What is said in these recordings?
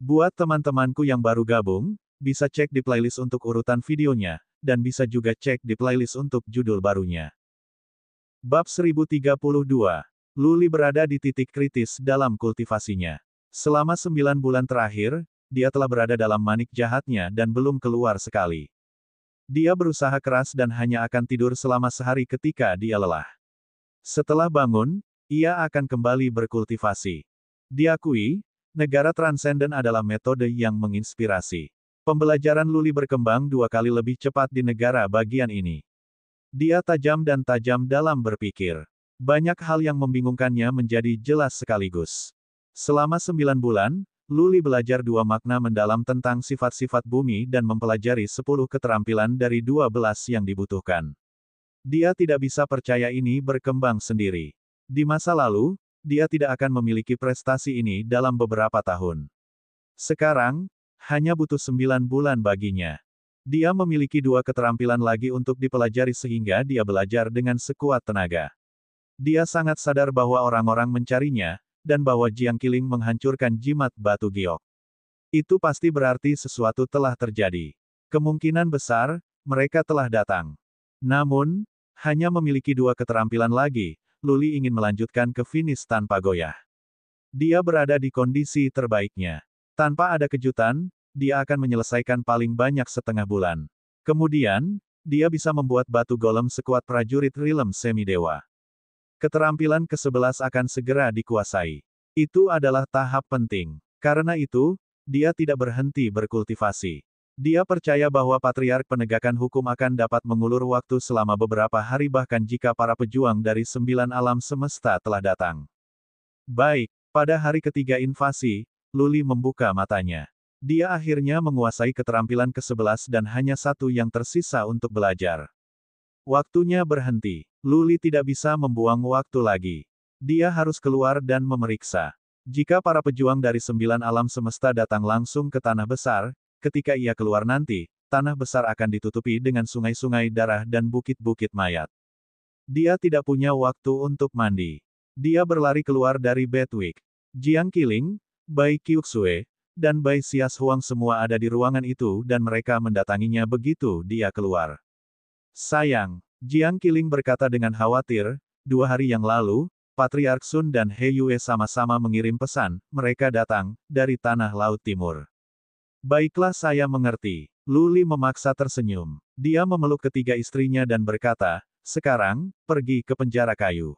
Buat teman-temanku yang baru gabung, bisa cek di playlist untuk urutan videonya, dan bisa juga cek di playlist untuk judul barunya. Bab 1032. Luli berada di titik kritis dalam kultivasinya. Selama 9 bulan terakhir, dia telah berada dalam manik jahatnya dan belum keluar sekali. Dia berusaha keras dan hanya akan tidur selama sehari ketika dia lelah. Setelah bangun, ia akan kembali berkultivasi. Diakui, negara transenden adalah metode yang menginspirasi. Pembelajaran Luli berkembang 2 kali lebih cepat di negara bagian ini. Dia tajam dan tajam dalam berpikir. Banyak hal yang membingungkannya menjadi jelas sekaligus. Selama 9 bulan, Luli belajar 2 makna mendalam tentang sifat-sifat bumi dan mempelajari 10 keterampilan dari 12 yang dibutuhkan. Dia tidak bisa percaya ini berkembang sendiri. Di masa lalu, dia tidak akan memiliki prestasi ini dalam beberapa tahun. Sekarang, hanya butuh 9 bulan baginya. Dia memiliki 2 keterampilan lagi untuk dipelajari sehingga dia belajar dengan sekuat tenaga. Dia sangat sadar bahwa orang-orang mencarinya, dan bahwa Jiang Qiling menghancurkan jimat batu giok. Itu pasti berarti sesuatu telah terjadi. Kemungkinan besar, mereka telah datang. Namun, hanya memiliki 2 keterampilan lagi, Luli ingin melanjutkan ke finish tanpa goyah. Dia berada di kondisi terbaiknya. Tanpa ada kejutan, dia akan menyelesaikan paling banyak setengah bulan. Kemudian, dia bisa membuat batu golem sekuat prajurit rilem semidewa. Keterampilan ke-11 akan segera dikuasai. Itu adalah tahap penting. Karena itu, dia tidak berhenti berkultivasi. Dia percaya bahwa Patriark Penegakan Hukum akan dapat mengulur waktu selama beberapa hari bahkan jika para pejuang dari 9 alam semesta telah datang. Baik, pada hari ketiga invasi, Luli membuka matanya. Dia akhirnya menguasai keterampilan ke-11 dan hanya 1 yang tersisa untuk belajar. Waktunya berhenti. Luli tidak bisa membuang waktu lagi. Dia harus keluar dan memeriksa. Jika para pejuang dari 9 alam semesta datang langsung ke Tanah Besar, ketika ia keluar nanti, Tanah Besar akan ditutupi dengan sungai-sungai darah dan bukit-bukit mayat. Dia tidak punya waktu untuk mandi. Dia berlari keluar dari Bedwick. Jiang Qiling, Bai Qiuxue, dan Bai Xias Huang semua ada di ruangan itu dan mereka mendatanginya begitu dia keluar. Sayang, Jiang Qiling berkata dengan khawatir, 2 hari yang lalu, Patriark Sun dan He Yue sama-sama mengirim pesan, mereka datang, dari Tanah Laut Timur. Baiklah saya mengerti. Luli memaksa tersenyum. Dia memeluk ketiga istrinya dan berkata, sekarang, pergi ke penjara kayu.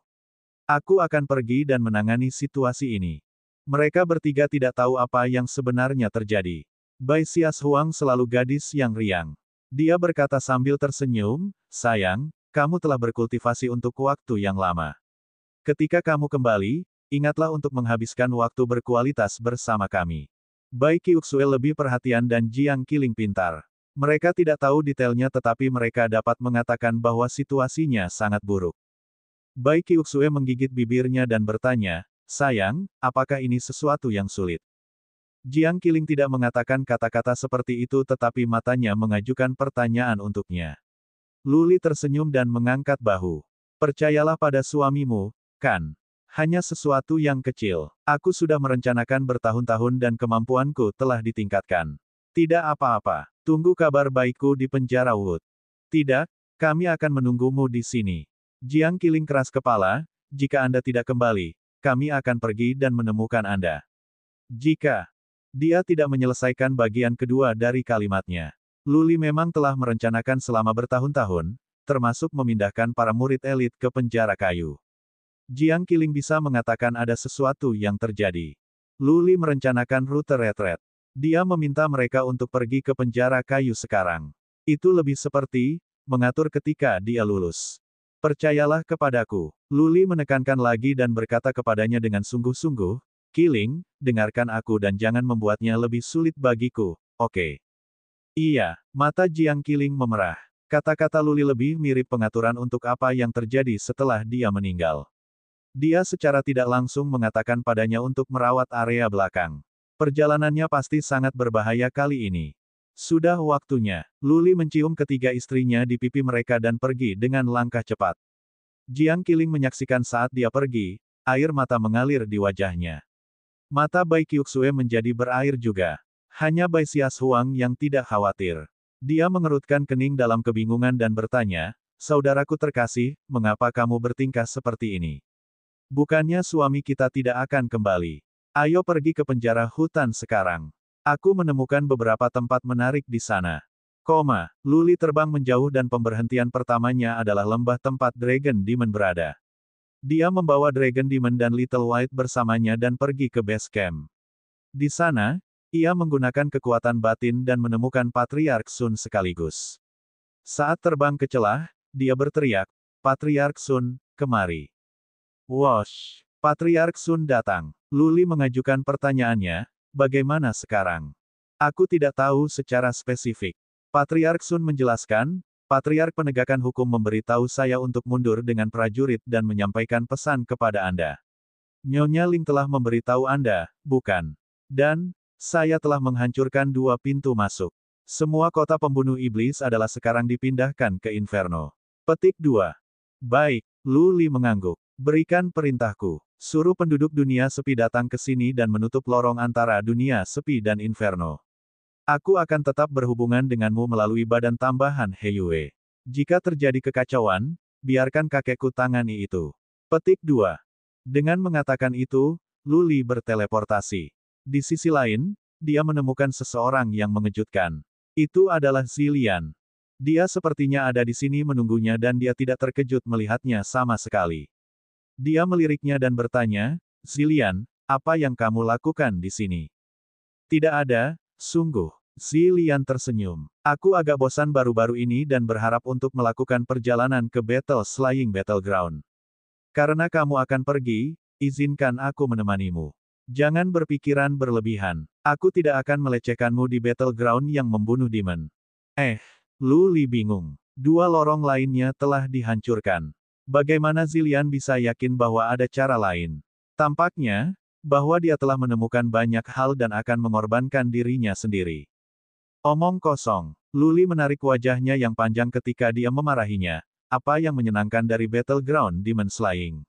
Aku akan pergi dan menangani situasi ini. Mereka bertiga tidak tahu apa yang sebenarnya terjadi. Bai Xias Huang selalu gadis yang riang. Dia berkata sambil tersenyum, sayang, kamu telah berkultivasi untuk waktu yang lama. Ketika kamu kembali, ingatlah untuk menghabiskan waktu berkualitas bersama kami. Bai Qiuxue lebih perhatian dan Jiang Qiling pintar. Mereka tidak tahu detailnya tetapi mereka dapat mengatakan bahwa situasinya sangat buruk. Bai Qiuxue menggigit bibirnya dan bertanya, sayang, apakah ini sesuatu yang sulit? Jiang Qiling tidak mengatakan kata-kata seperti itu tetapi matanya mengajukan pertanyaan untuknya. Luli tersenyum dan mengangkat bahu. Percayalah pada suamimu, kan? Hanya sesuatu yang kecil. Aku sudah merencanakan bertahun-tahun dan kemampuanku telah ditingkatkan. Tidak apa-apa. Tunggu kabar baikku di penjara Wood. Tidak, kami akan menunggumu di sini. Jiang Qiling keras kepala, jika Anda tidak kembali, kami akan pergi dan menemukan Anda. Jika dia tidak menyelesaikan bagian kedua dari kalimatnya. Luli memang telah merencanakan selama bertahun-tahun, termasuk memindahkan para murid elit ke penjara kayu. Jiang Qiling bisa mengatakan ada sesuatu yang terjadi. Luli merencanakan rute retret. Dia meminta mereka untuk pergi ke penjara kayu sekarang. Itu lebih seperti mengatur ketika dia lulus. Percayalah kepadaku. Luli menekankan lagi dan berkata kepadanya dengan sungguh-sungguh, Qiling, dengarkan aku dan jangan membuatnya lebih sulit bagiku, oke? Iya, mata Jiang Qiling memerah. Kata-kata Luli lebih mirip pengaturan untuk apa yang terjadi setelah dia meninggal. Dia secara tidak langsung mengatakan padanya untuk merawat area belakang. Perjalanannya pasti sangat berbahaya kali ini. Sudah waktunya. Luli mencium ketiga istrinya di pipi mereka dan pergi dengan langkah cepat. Jiang Qiling menyaksikan saat dia pergi, air mata mengalir di wajahnya. Mata Bai Qiuxue menjadi berair juga. Hanya Bai Xias Huang yang tidak khawatir. Dia mengerutkan kening dalam kebingungan dan bertanya, "Saudaraku terkasih, mengapa kamu bertingkah seperti ini? Bukannya suami kita tidak akan kembali. Ayo pergi ke penjara hutan sekarang. Aku menemukan beberapa tempat menarik di sana." Luli terbang menjauh dan pemberhentian pertamanya adalah lembah tempat Dragon Demon berada. Dia membawa Dragon Demon dan Little White bersamanya dan pergi ke base camp. Di sana, ia menggunakan kekuatan batin dan menemukan Patriark Sun sekaligus. Saat terbang ke celah, dia berteriak, "Patriark Sun, kemari." Wosh! Patriark Sun datang. Luli mengajukan pertanyaannya, "Bagaimana sekarang?" "Aku tidak tahu secara spesifik." Patriark Sun menjelaskan, "Patriark Penegakan Hukum memberitahu saya untuk mundur dengan prajurit dan menyampaikan pesan kepada Anda. Nyonya Ling telah memberitahu Anda, bukan? Dan, saya telah menghancurkan 2 pintu masuk. Semua kota pembunuh iblis adalah sekarang dipindahkan ke Inferno." Petik 2. Baik, Luli mengangguk. "Berikan perintahku. Suruh penduduk dunia sepi datang ke sini dan menutup lorong antara dunia sepi dan Inferno. Aku akan tetap berhubungan denganmu melalui badan tambahan Heiyue. Jika terjadi kekacauan, biarkan kakekku tangani itu." Petik 2. Dengan mengatakan itu, Luli berteleportasi. Di sisi lain, dia menemukan seseorang yang mengejutkan. Itu adalah Zilian. Dia sepertinya ada di sini menunggunya dan dia tidak terkejut melihatnya sama sekali. Dia meliriknya dan bertanya, "Zilian, apa yang kamu lakukan di sini?" "Tidak ada, sungguh." Zilian tersenyum. "Aku agak bosan baru-baru ini dan berharap untuk melakukan perjalanan ke Battle Slaying Battleground. Karena kamu akan pergi, izinkan aku menemanimu. Jangan berpikiran berlebihan. Aku tidak akan melecehkanmu di Battleground yang membunuh demon." Luli bingung. 2 lorong lainnya telah dihancurkan. Bagaimana Zilian bisa yakin bahwa ada cara lain? Tampaknya, bahwa dia telah menemukan banyak hal dan akan mengorbankan dirinya sendiri. Omong kosong. Luli menarik wajahnya yang panjang ketika dia memarahinya. "Apa yang menyenangkan dari Battleground Demon Slaying?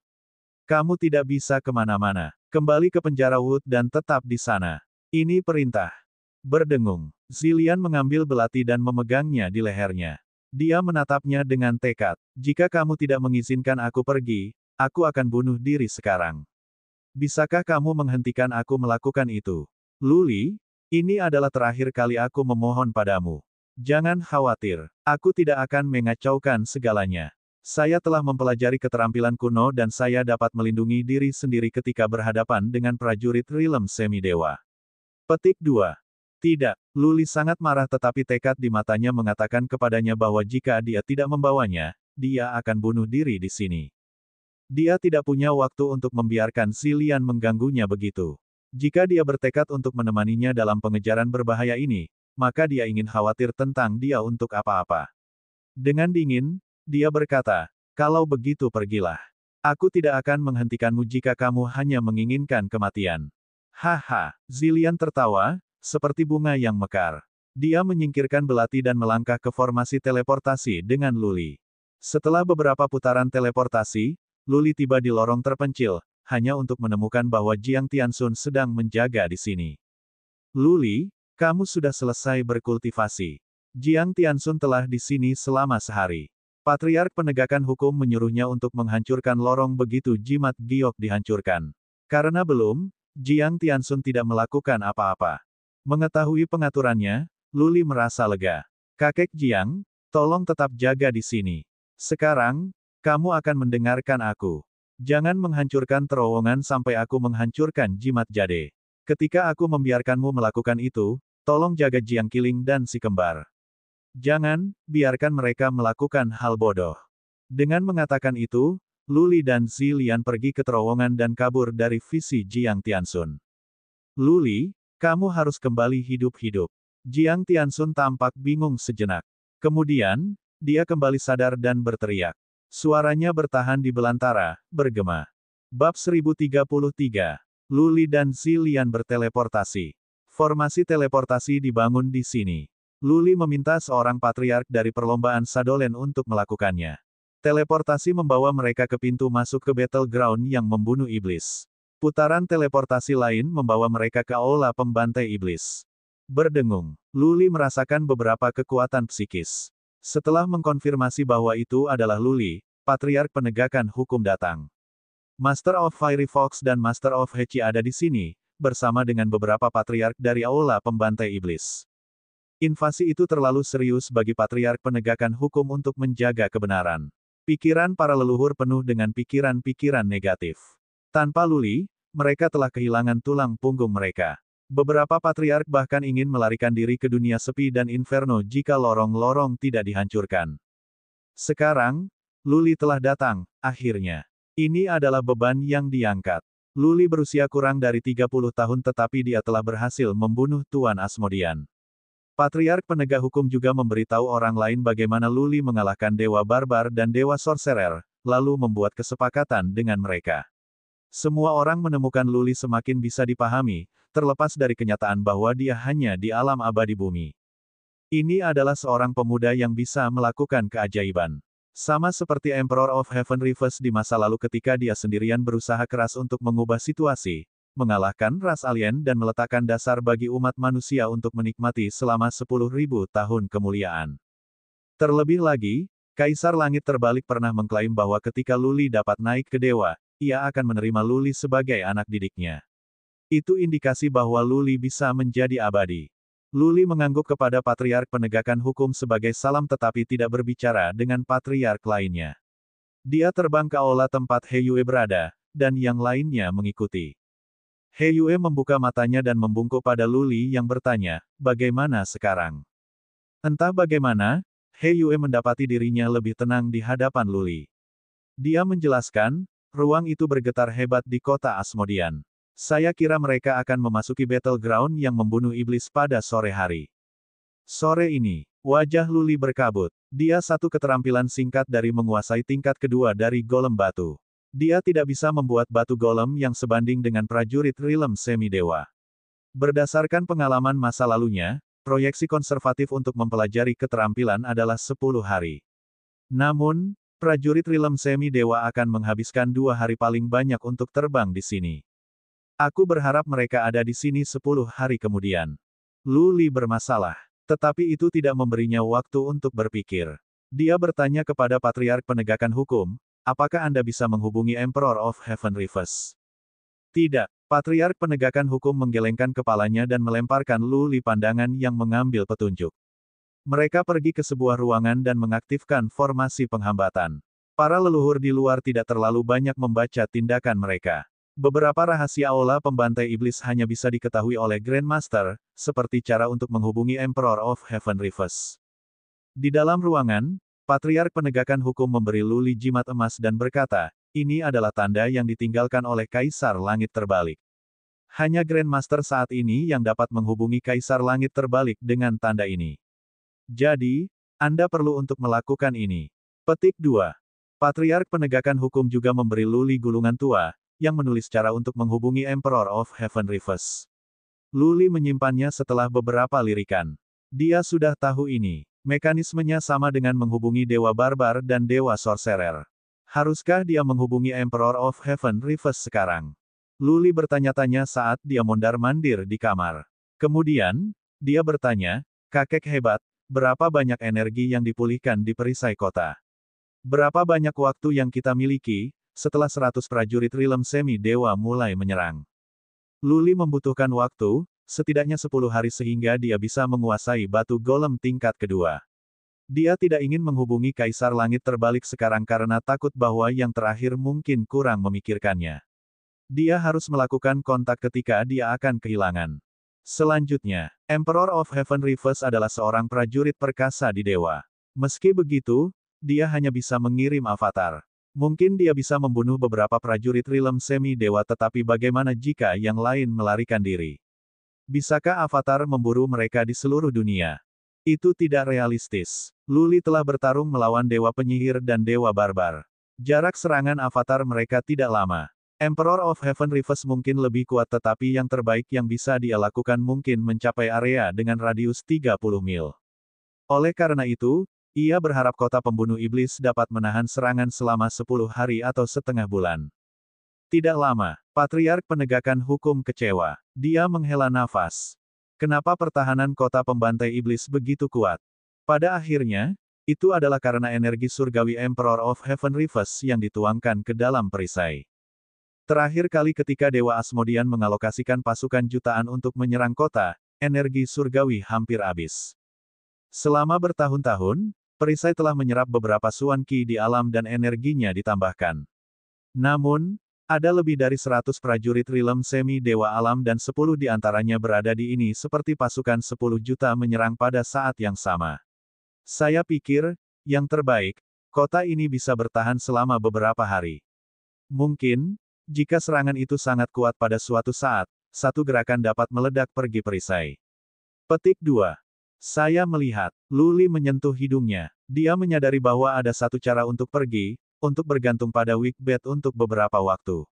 Kamu tidak bisa kemana-mana. Kembali ke penjara Wood dan tetap di sana. Ini perintah." Berdengung, Zilian mengambil belati dan memegangnya di lehernya. Dia menatapnya dengan tekad. "Jika kamu tidak mengizinkan aku pergi, aku akan bunuh diri sekarang. Bisakah kamu menghentikan aku melakukan itu? Luli, ini adalah terakhir kali aku memohon padamu. Jangan khawatir, aku tidak akan mengacaukan segalanya. Saya telah mempelajari keterampilan kuno dan saya dapat melindungi diri sendiri ketika berhadapan dengan prajurit Realm Semidewa." Petik 2. Tidak, Luli sangat marah tetapi tekad di matanya mengatakan kepadanya bahwa jika dia tidak membawanya, dia akan bunuh diri di sini. Dia tidak punya waktu untuk membiarkan Zilian mengganggunya begitu. Jika dia bertekad untuk menemaninya dalam pengejaran berbahaya ini, maka dia ingin khawatir tentang dia untuk apa-apa. Dengan dingin, dia berkata, "Kalau begitu pergilah. Aku tidak akan menghentikanmu jika kamu hanya menginginkan kematian." Haha, Zilian tertawa, seperti bunga yang mekar. Dia menyingkirkan belati dan melangkah ke formasi teleportasi dengan Luli. Setelah beberapa putaran teleportasi, Luli tiba di lorong terpencil, hanya untuk menemukan bahwa Jiang Tianxun sedang menjaga di sini. "Luli, kamu sudah selesai berkultivasi. Jiang Tianxun telah di sini selama sehari." Patriark Penegakan Hukum menyuruhnya untuk menghancurkan lorong begitu jimat giok dihancurkan. Karena belum, Jiang Tianxun tidak melakukan apa-apa. Mengetahui pengaturannya, Luli merasa lega. "Kakek Jiang, tolong tetap jaga di sini. Sekarang, kamu akan mendengarkan aku. Jangan menghancurkan terowongan sampai aku menghancurkan jimat jade. Ketika aku membiarkanmu melakukan itu, tolong jaga Jiang Qiling dan si kembar. Jangan, biarkan mereka melakukan hal bodoh." Dengan mengatakan itu, Luli dan Zilian pergi ke terowongan dan kabur dari visi Jiang Tianxun. "Luli, kamu harus kembali hidup-hidup." Jiang Tianxun tampak bingung sejenak. Kemudian, dia kembali sadar dan berteriak. Suaranya bertahan di belantara, bergema. Bab 1033. Luli dan Zilian berteleportasi. Formasi teleportasi dibangun di sini. Luli meminta seorang patriark dari perlombaan Sadolen untuk melakukannya. Teleportasi membawa mereka ke pintu masuk ke Battleground yang membunuh iblis. Putaran teleportasi lain membawa mereka ke aula pembantai iblis. Berdengung, Luli merasakan beberapa kekuatan psikis. Setelah mengkonfirmasi bahwa itu adalah Luli, Patriark Penegakan Hukum datang. Master of Fiery Fox dan Master of Hechi ada di sini, bersama dengan beberapa patriark dari aula pembantai iblis. Invasi itu terlalu serius bagi Patriark Penegakan Hukum untuk menjaga kebenaran. Pikiran para leluhur penuh dengan pikiran-pikiran negatif. Tanpa Luli, mereka telah kehilangan tulang punggung mereka. Beberapa patriark bahkan ingin melarikan diri ke dunia sepi dan inferno jika lorong-lorong tidak dihancurkan. Sekarang, Luli telah datang, akhirnya. Ini adalah beban yang diangkat. Luli berusia kurang dari 30 tahun tetapi dia telah berhasil membunuh Tuan Asmodean. Patriark Penegak Hukum juga memberitahu orang lain bagaimana Luli mengalahkan Dewa Barbar dan Dewa Sorcerer, lalu membuat kesepakatan dengan mereka. Semua orang menemukan Luli semakin bisa dipahami, terlepas dari kenyataan bahwa dia hanya di alam abadi bumi. Ini adalah seorang pemuda yang bisa melakukan keajaiban. Sama seperti Emperor of Heaven Reverse di masa lalu ketika dia sendirian berusaha keras untuk mengubah situasi, mengalahkan ras alien dan meletakkan dasar bagi umat manusia untuk menikmati selama 10.000 tahun kemuliaan. Terlebih lagi, Kaisar Langit Terbalik pernah mengklaim bahwa ketika Luli dapat naik ke dewa, ia akan menerima Luli sebagai anak didiknya. Itu indikasi bahwa Luli bisa menjadi abadi. Luli mengangguk kepada Patriark Penegakan Hukum sebagai salam tetapi tidak berbicara dengan patriark lainnya. Dia terbang ke aula tempat He Yue berada, dan yang lainnya mengikuti. He Yue membuka matanya dan membungkuk pada Luli yang bertanya, bagaimana sekarang? Entah bagaimana, He Yue mendapati dirinya lebih tenang di hadapan Luli. Dia menjelaskan, ruang itu bergetar hebat di kota Asmodean. Saya kira mereka akan memasuki battleground yang membunuh iblis pada sore hari. Sore ini, wajah Luli berkabut. Dia satu keterampilan singkat dari menguasai tingkat kedua dari golem batu. Dia tidak bisa membuat batu golem yang sebanding dengan prajurit Rilem Semi-Dewa. Berdasarkan pengalaman masa lalunya, proyeksi konservatif untuk mempelajari keterampilan adalah 10 hari. Namun, prajurit Rilem Semi-Dewa akan menghabiskan 2 hari paling banyak untuk terbang di sini. Aku berharap mereka ada di sini 10 hari kemudian. Luli bermasalah. Tetapi itu tidak memberinya waktu untuk berpikir. Dia bertanya kepada Patriark Penegakan Hukum, apakah Anda bisa menghubungi Emperor of Heaven Reverse? Tidak. Patriark Penegakan Hukum menggelengkan kepalanya dan melemparkan Luli pandangan yang mengambil petunjuk. Mereka pergi ke sebuah ruangan dan mengaktifkan formasi penghambatan. Para leluhur di luar tidak terlalu banyak membaca tindakan mereka. Beberapa rahasia aula pembantai iblis hanya bisa diketahui oleh Grandmaster, seperti cara untuk menghubungi Emperor of Heaven Reverse. Di dalam ruangan, Patriark Penegakan Hukum memberi Luli jimat emas dan berkata, ini adalah tanda yang ditinggalkan oleh Kaisar Langit Terbalik. Hanya Grandmaster saat ini yang dapat menghubungi Kaisar Langit Terbalik dengan tanda ini. Jadi, Anda perlu untuk melakukan ini. Petik 2. Patriark Penegakan Hukum juga memberi Luli gulungan tua, yang menulis cara untuk menghubungi Emperor of Heaven Reverse. Luli menyimpannya setelah beberapa lirikan. Dia sudah tahu ini. Mekanismenya sama dengan menghubungi Dewa Barbar dan Dewa Sorcerer. Haruskah dia menghubungi Emperor of Heaven Reverse sekarang? Luli bertanya-tanya saat dia mondar-mandir di kamar. Kemudian, dia bertanya, kakek hebat, berapa banyak energi yang dipulihkan di perisai kota? Berapa banyak waktu yang kita miliki, setelah 100 prajurit Rilem Semi-Dewa mulai menyerang? Luli membutuhkan waktu, setidaknya 10 hari sehingga dia bisa menguasai batu golem tingkat kedua. Dia tidak ingin menghubungi Kaisar Langit Terbalik sekarang karena takut bahwa yang terakhir mungkin kurang memikirkannya. Dia harus melakukan kontak ketika dia akan kehilangan. Selanjutnya, Emperor of Heaven Reverse adalah seorang prajurit perkasa di dewa. Meski begitu, dia hanya bisa mengirim avatar. Mungkin dia bisa membunuh beberapa prajurit Rilem Semi-Dewa tetapi bagaimana jika yang lain melarikan diri? Bisakah avatar memburu mereka di seluruh dunia? Itu tidak realistis. Luli telah bertarung melawan Dewa Penyihir dan Dewa Barbar. Jarak serangan avatar mereka tidak lama. Emperor of Heaven Reverse mungkin lebih kuat tetapi yang terbaik yang bisa dia lakukan mungkin mencapai area dengan radius 30 mil. Oleh karena itu, ia berharap kota pembunuh iblis dapat menahan serangan selama 10 hari atau setengah bulan. Tidak lama, Patriark Penegakan Hukum kecewa. Dia menghela nafas. Kenapa pertahanan kota pembantai iblis begitu kuat? Pada akhirnya, itu adalah karena energi surgawi Emperor of Heaven Reverse yang dituangkan ke dalam perisai. Terakhir kali ketika Dewa Asmodean mengalokasikan pasukan jutaan untuk menyerang kota, energi surgawi hampir habis. Selama bertahun-tahun, perisai telah menyerap beberapa Suan Qi di alam dan energinya ditambahkan. Namun, ada lebih dari 100 prajurit Rilem Semi Dewa Alam dan 10 di antaranya berada di ini seperti pasukan 10 juta menyerang pada saat yang sama. Saya pikir, yang terbaik, kota ini bisa bertahan selama beberapa hari. Mungkin, jika serangan itu sangat kuat pada suatu saat, satu gerakan dapat meledak pergi perisai. Petik 2. Saya melihat, Luli menyentuh hidungnya. Dia menyadari bahwa ada satu cara untuk pergi, untuk bergantung pada Wickbed untuk beberapa waktu.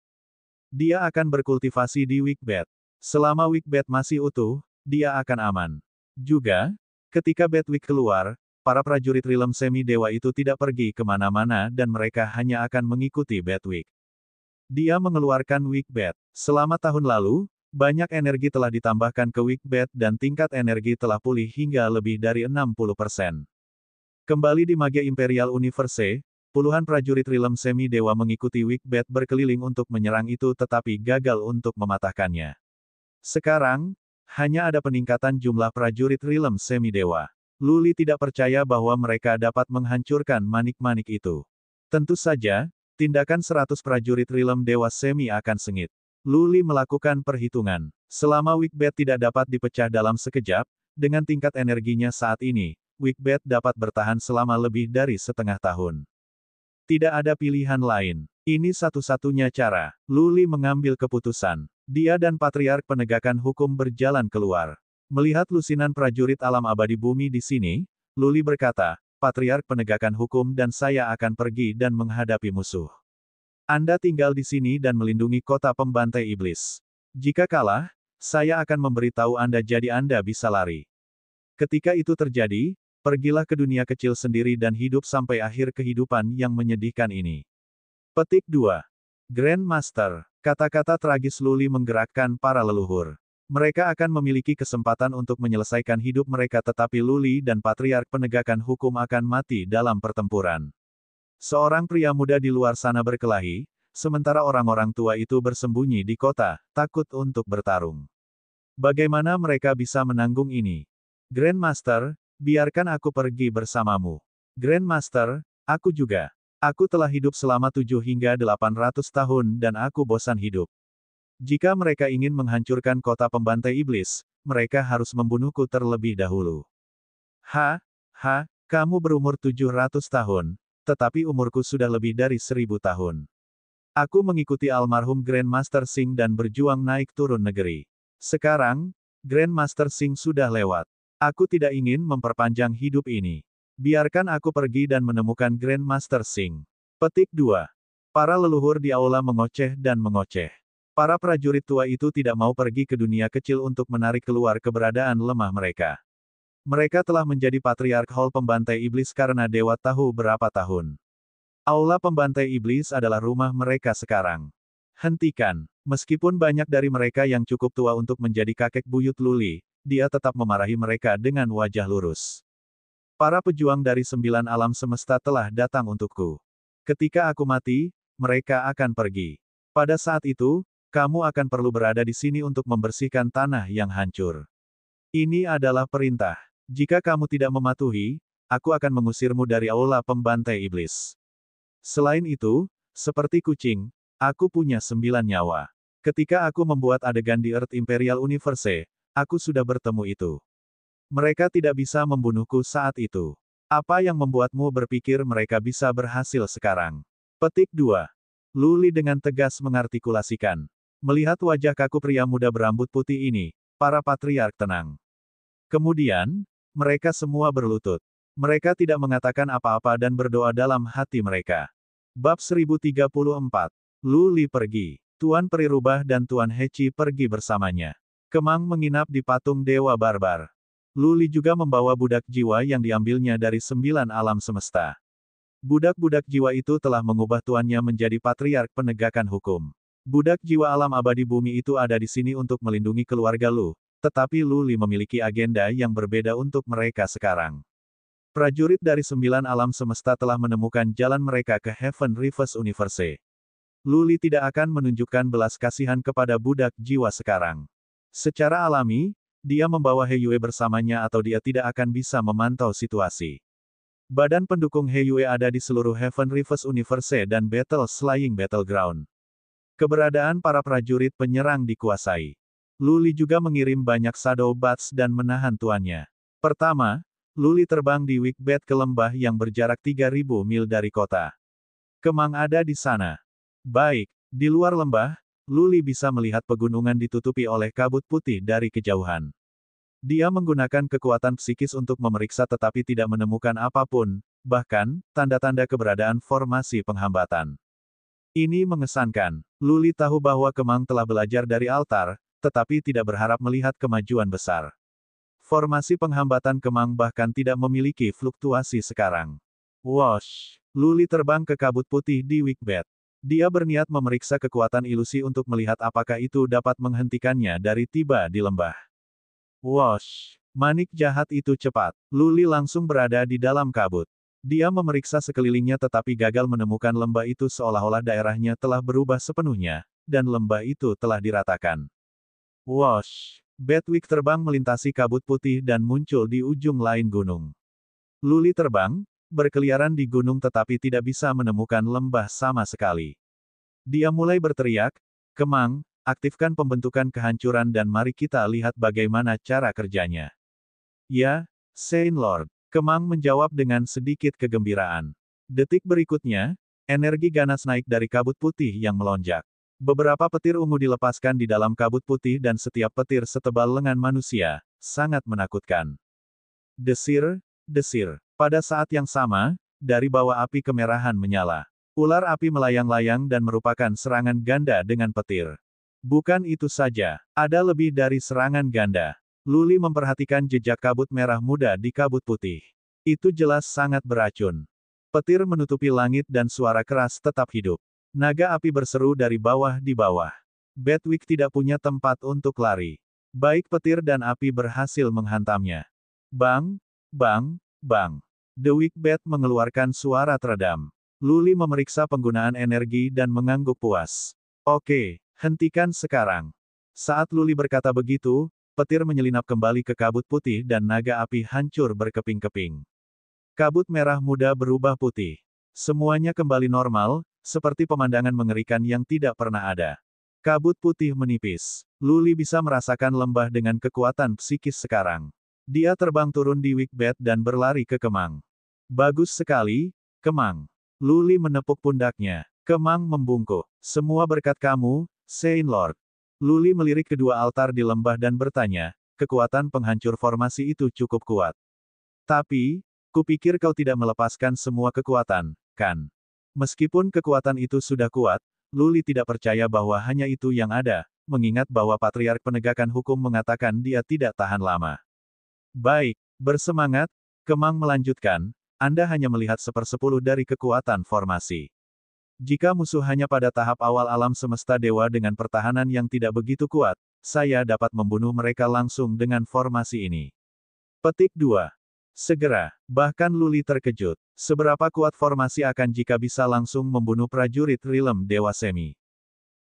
Dia akan berkultivasi di Wickbed. Selama Wickbed masih utuh, dia akan aman. Juga, ketika Bedwick keluar, para prajurit Rilem Semi Dewa itu tidak pergi kemana-mana dan mereka hanya akan mengikuti Bedwick. Dia mengeluarkan Wickbed. Selama tahun lalu, banyak energi telah ditambahkan ke Wickbed dan tingkat energi telah pulih hingga lebih dari 60%. Kembali di Magia Imperial Universe, puluhan prajurit Rilem Semi Dewa mengikuti Wickbed berkeliling untuk menyerang itu tetapi gagal untuk mematahkannya. Sekarang, hanya ada peningkatan jumlah prajurit Rilem Semi Dewa. Luli tidak percaya bahwa mereka dapat menghancurkan manik-manik itu. Tentu saja, tindakan 100 prajurit Rilem Dewa Semi akan sengit. Luli melakukan perhitungan. Selama Wickbed tidak dapat dipecah dalam sekejap, dengan tingkat energinya saat ini, Wickbed dapat bertahan selama lebih dari setengah tahun. Tidak ada pilihan lain. Ini satu-satunya cara. Luli mengambil keputusan. Dia dan Patriark Penegakan Hukum berjalan keluar. Melihat lusinan prajurit alam abadi bumi di sini, Luli berkata, Patriark Penegakan Hukum dan saya akan pergi dan menghadapi musuh. Anda tinggal di sini dan melindungi kota pembantai iblis. Jika kalah, saya akan memberitahu Anda jadi Anda bisa lari. Ketika itu terjadi, pergilah ke dunia kecil sendiri dan hidup sampai akhir kehidupan yang menyedihkan ini. Petik 2. Grandmaster. Kata-kata tragis Luli menggerakkan para leluhur. Mereka akan memiliki kesempatan untuk menyelesaikan hidup mereka tetapi Luli dan Patriark Penegakan Hukum akan mati dalam pertempuran. Seorang pria muda di luar sana berkelahi, sementara orang-orang tua itu bersembunyi di kota, takut untuk bertarung. Bagaimana mereka bisa menanggung ini? Grandmaster, biarkan aku pergi bersamamu. Grandmaster, aku juga. Aku telah hidup selama 7 hingga 800 tahun dan aku bosan hidup. Jika mereka ingin menghancurkan kota pembantai iblis, mereka harus membunuhku terlebih dahulu. Kamu berumur 700 tahun, tetapi umurku sudah lebih dari 1000 tahun. Aku mengikuti almarhum Grandmaster Singh dan berjuang naik turun negeri. Sekarang, Grandmaster Singh sudah lewat. Aku tidak ingin memperpanjang hidup ini. Biarkan aku pergi dan menemukan Grandmaster Singh. Petik 2. Para leluhur di aula mengoceh dan mengoceh. Para prajurit tua itu tidak mau pergi ke dunia kecil untuk menarik keluar keberadaan lemah mereka. Mereka telah menjadi Patriark Hall Pembantai Iblis karena Dewa tahu berapa tahun. Aula Pembantai Iblis adalah rumah mereka sekarang. Hentikan. Meskipun banyak dari mereka yang cukup tua untuk menjadi kakek buyut Luli, dia tetap memarahi mereka dengan wajah lurus. Para pejuang dari 9 alam semesta telah datang untukku. Ketika aku mati, mereka akan pergi. Pada saat itu, kamu akan perlu berada di sini untuk membersihkan tanah yang hancur. Ini adalah perintah. Jika kamu tidak mematuhi, aku akan mengusirmu dari aula pembantai iblis. Selain itu, seperti kucing, aku punya 9 nyawa. Ketika aku membuat adegan di Earth Imperial Universe, aku sudah bertemu itu. Mereka tidak bisa membunuhku saat itu. Apa yang membuatmu berpikir mereka bisa berhasil sekarang? Petik 2. Luli dengan tegas mengartikulasikan. Melihat wajah kaku pria muda berambut putih ini, para patriark tenang. Kemudian, mereka semua berlutut. Mereka tidak mengatakan apa-apa dan berdoa dalam hati mereka. Bab 1034. Luli pergi. Tuan Peri Rubah dan Tuan Heci pergi bersamanya. Kemang menginap di patung Dewa Barbar. Luli juga membawa budak jiwa yang diambilnya dari 9 alam semesta. Budak-budak jiwa itu telah mengubah tuannya menjadi Patriark Penegakan Hukum. Budak jiwa alam abadi bumi itu ada di sini untuk melindungi keluarga Lu, tetapi Lu Li memiliki agenda yang berbeda untuk mereka sekarang. Prajurit dari 9 alam semesta telah menemukan jalan mereka ke Heaven Reverse Universe. Lu Li tidak akan menunjukkan belas kasihan kepada budak jiwa sekarang. Secara alami, dia membawa He Yue bersamanya atau dia tidak akan bisa memantau situasi. Badan pendukung He Yue ada di seluruh Heaven Reverse Universe dan Battle Slaying Battleground. Keberadaan para prajurit penyerang dikuasai. Lu Li juga mengirim banyak Shadow Bats dan menahan tuannya. Pertama, Lu Li terbang di Wikbed ke lembah yang berjarak 3.000 mil dari kota. Kemang ada di sana. Baik, di luar lembah, Lu Li bisa melihat pegunungan ditutupi oleh kabut putih dari kejauhan. Dia menggunakan kekuatan psikis untuk memeriksa tetapi tidak menemukan apapun, bahkan, tanda-tanda keberadaan formasi penghambatan. Ini mengesankan. Lu Li tahu bahwa Kemang telah belajar dari altar, tetapi tidak berharap melihat kemajuan besar. Formasi penghambatan Kemang bahkan tidak memiliki fluktuasi sekarang. Wosh! Lu Li terbang ke kabut putih di Wikbed. Dia berniat memeriksa kekuatan ilusi untuk melihat apakah itu dapat menghentikannya dari tiba di lembah. Wosh! Manik jahat itu cepat. Lu Li langsung berada di dalam kabut. Dia memeriksa sekelilingnya tetapi gagal menemukan lembah itu seolah-olah daerahnya telah berubah sepenuhnya, dan lembah itu telah diratakan. Wosh! Batwick terbang melintasi kabut putih dan muncul di ujung lain gunung. Lu Li terbang, berkeliaran di gunung tetapi tidak bisa menemukan lembah sama sekali. Dia mulai berteriak, "Kemang, aktifkan pembentukan kehancuran dan mari kita lihat bagaimana cara kerjanya." "Ya, Saint Lord." Kemang menjawab dengan sedikit kegembiraan. Detik berikutnya, energi ganas naik dari kabut putih yang melonjak. Beberapa petir ungu dilepaskan di dalam kabut putih dan setiap petir setebal lengan manusia, sangat menakutkan. Desir, desir. Pada saat yang sama, dari bawah api kemerahan menyala. Ular api melayang-layang dan merupakan serangan ganda dengan petir. Bukan itu saja, ada lebih dari serangan ganda. Lu Li memperhatikan jejak kabut merah muda di kabut putih. Itu jelas sangat beracun. Petir menutupi langit dan suara keras tetap hidup. Naga api berseru dari bawah di bawah. Batwick tidak punya tempat untuk lari. Baik petir dan api berhasil menghantamnya. Bang, bang, bang. The Wikbed mengeluarkan suara teredam. Lu Li memeriksa penggunaan energi dan mengangguk puas. Oke, hentikan sekarang. Saat Lu Li berkata begitu, petir menyelinap kembali ke kabut putih dan naga api hancur berkeping-keping. Kabut merah muda berubah putih. Semuanya kembali normal, seperti pemandangan mengerikan yang tidak pernah ada. Kabut putih menipis. Lu Li bisa merasakan lembah dengan kekuatan psikis sekarang. Dia terbang turun di Wikbed dan berlari ke Kemang. Bagus sekali, Kemang. Lu Li menepuk pundaknya. Kemang membungkuk. Semua berkat kamu, Saint Lord. Lu Li melirik kedua altar di lembah dan bertanya, kekuatan penghancur formasi itu cukup kuat. Tapi, kupikir kau tidak melepaskan semua kekuatan, kan? Meskipun kekuatan itu sudah kuat, Lu Li tidak percaya bahwa hanya itu yang ada, mengingat bahwa Patriark Penegakan Hukum mengatakan dia tidak tahan lama. Baik, bersemangat, Kemang melanjutkan, Anda hanya melihat 1/10 dari kekuatan formasi. Jika musuh hanya pada tahap awal alam semesta dewa dengan pertahanan yang tidak begitu kuat, saya dapat membunuh mereka langsung dengan formasi ini. Petik 2. Segera, bahkan Lu Li terkejut. Seberapa kuat formasi akan jika bisa langsung membunuh prajurit Rilem Dewa Semi?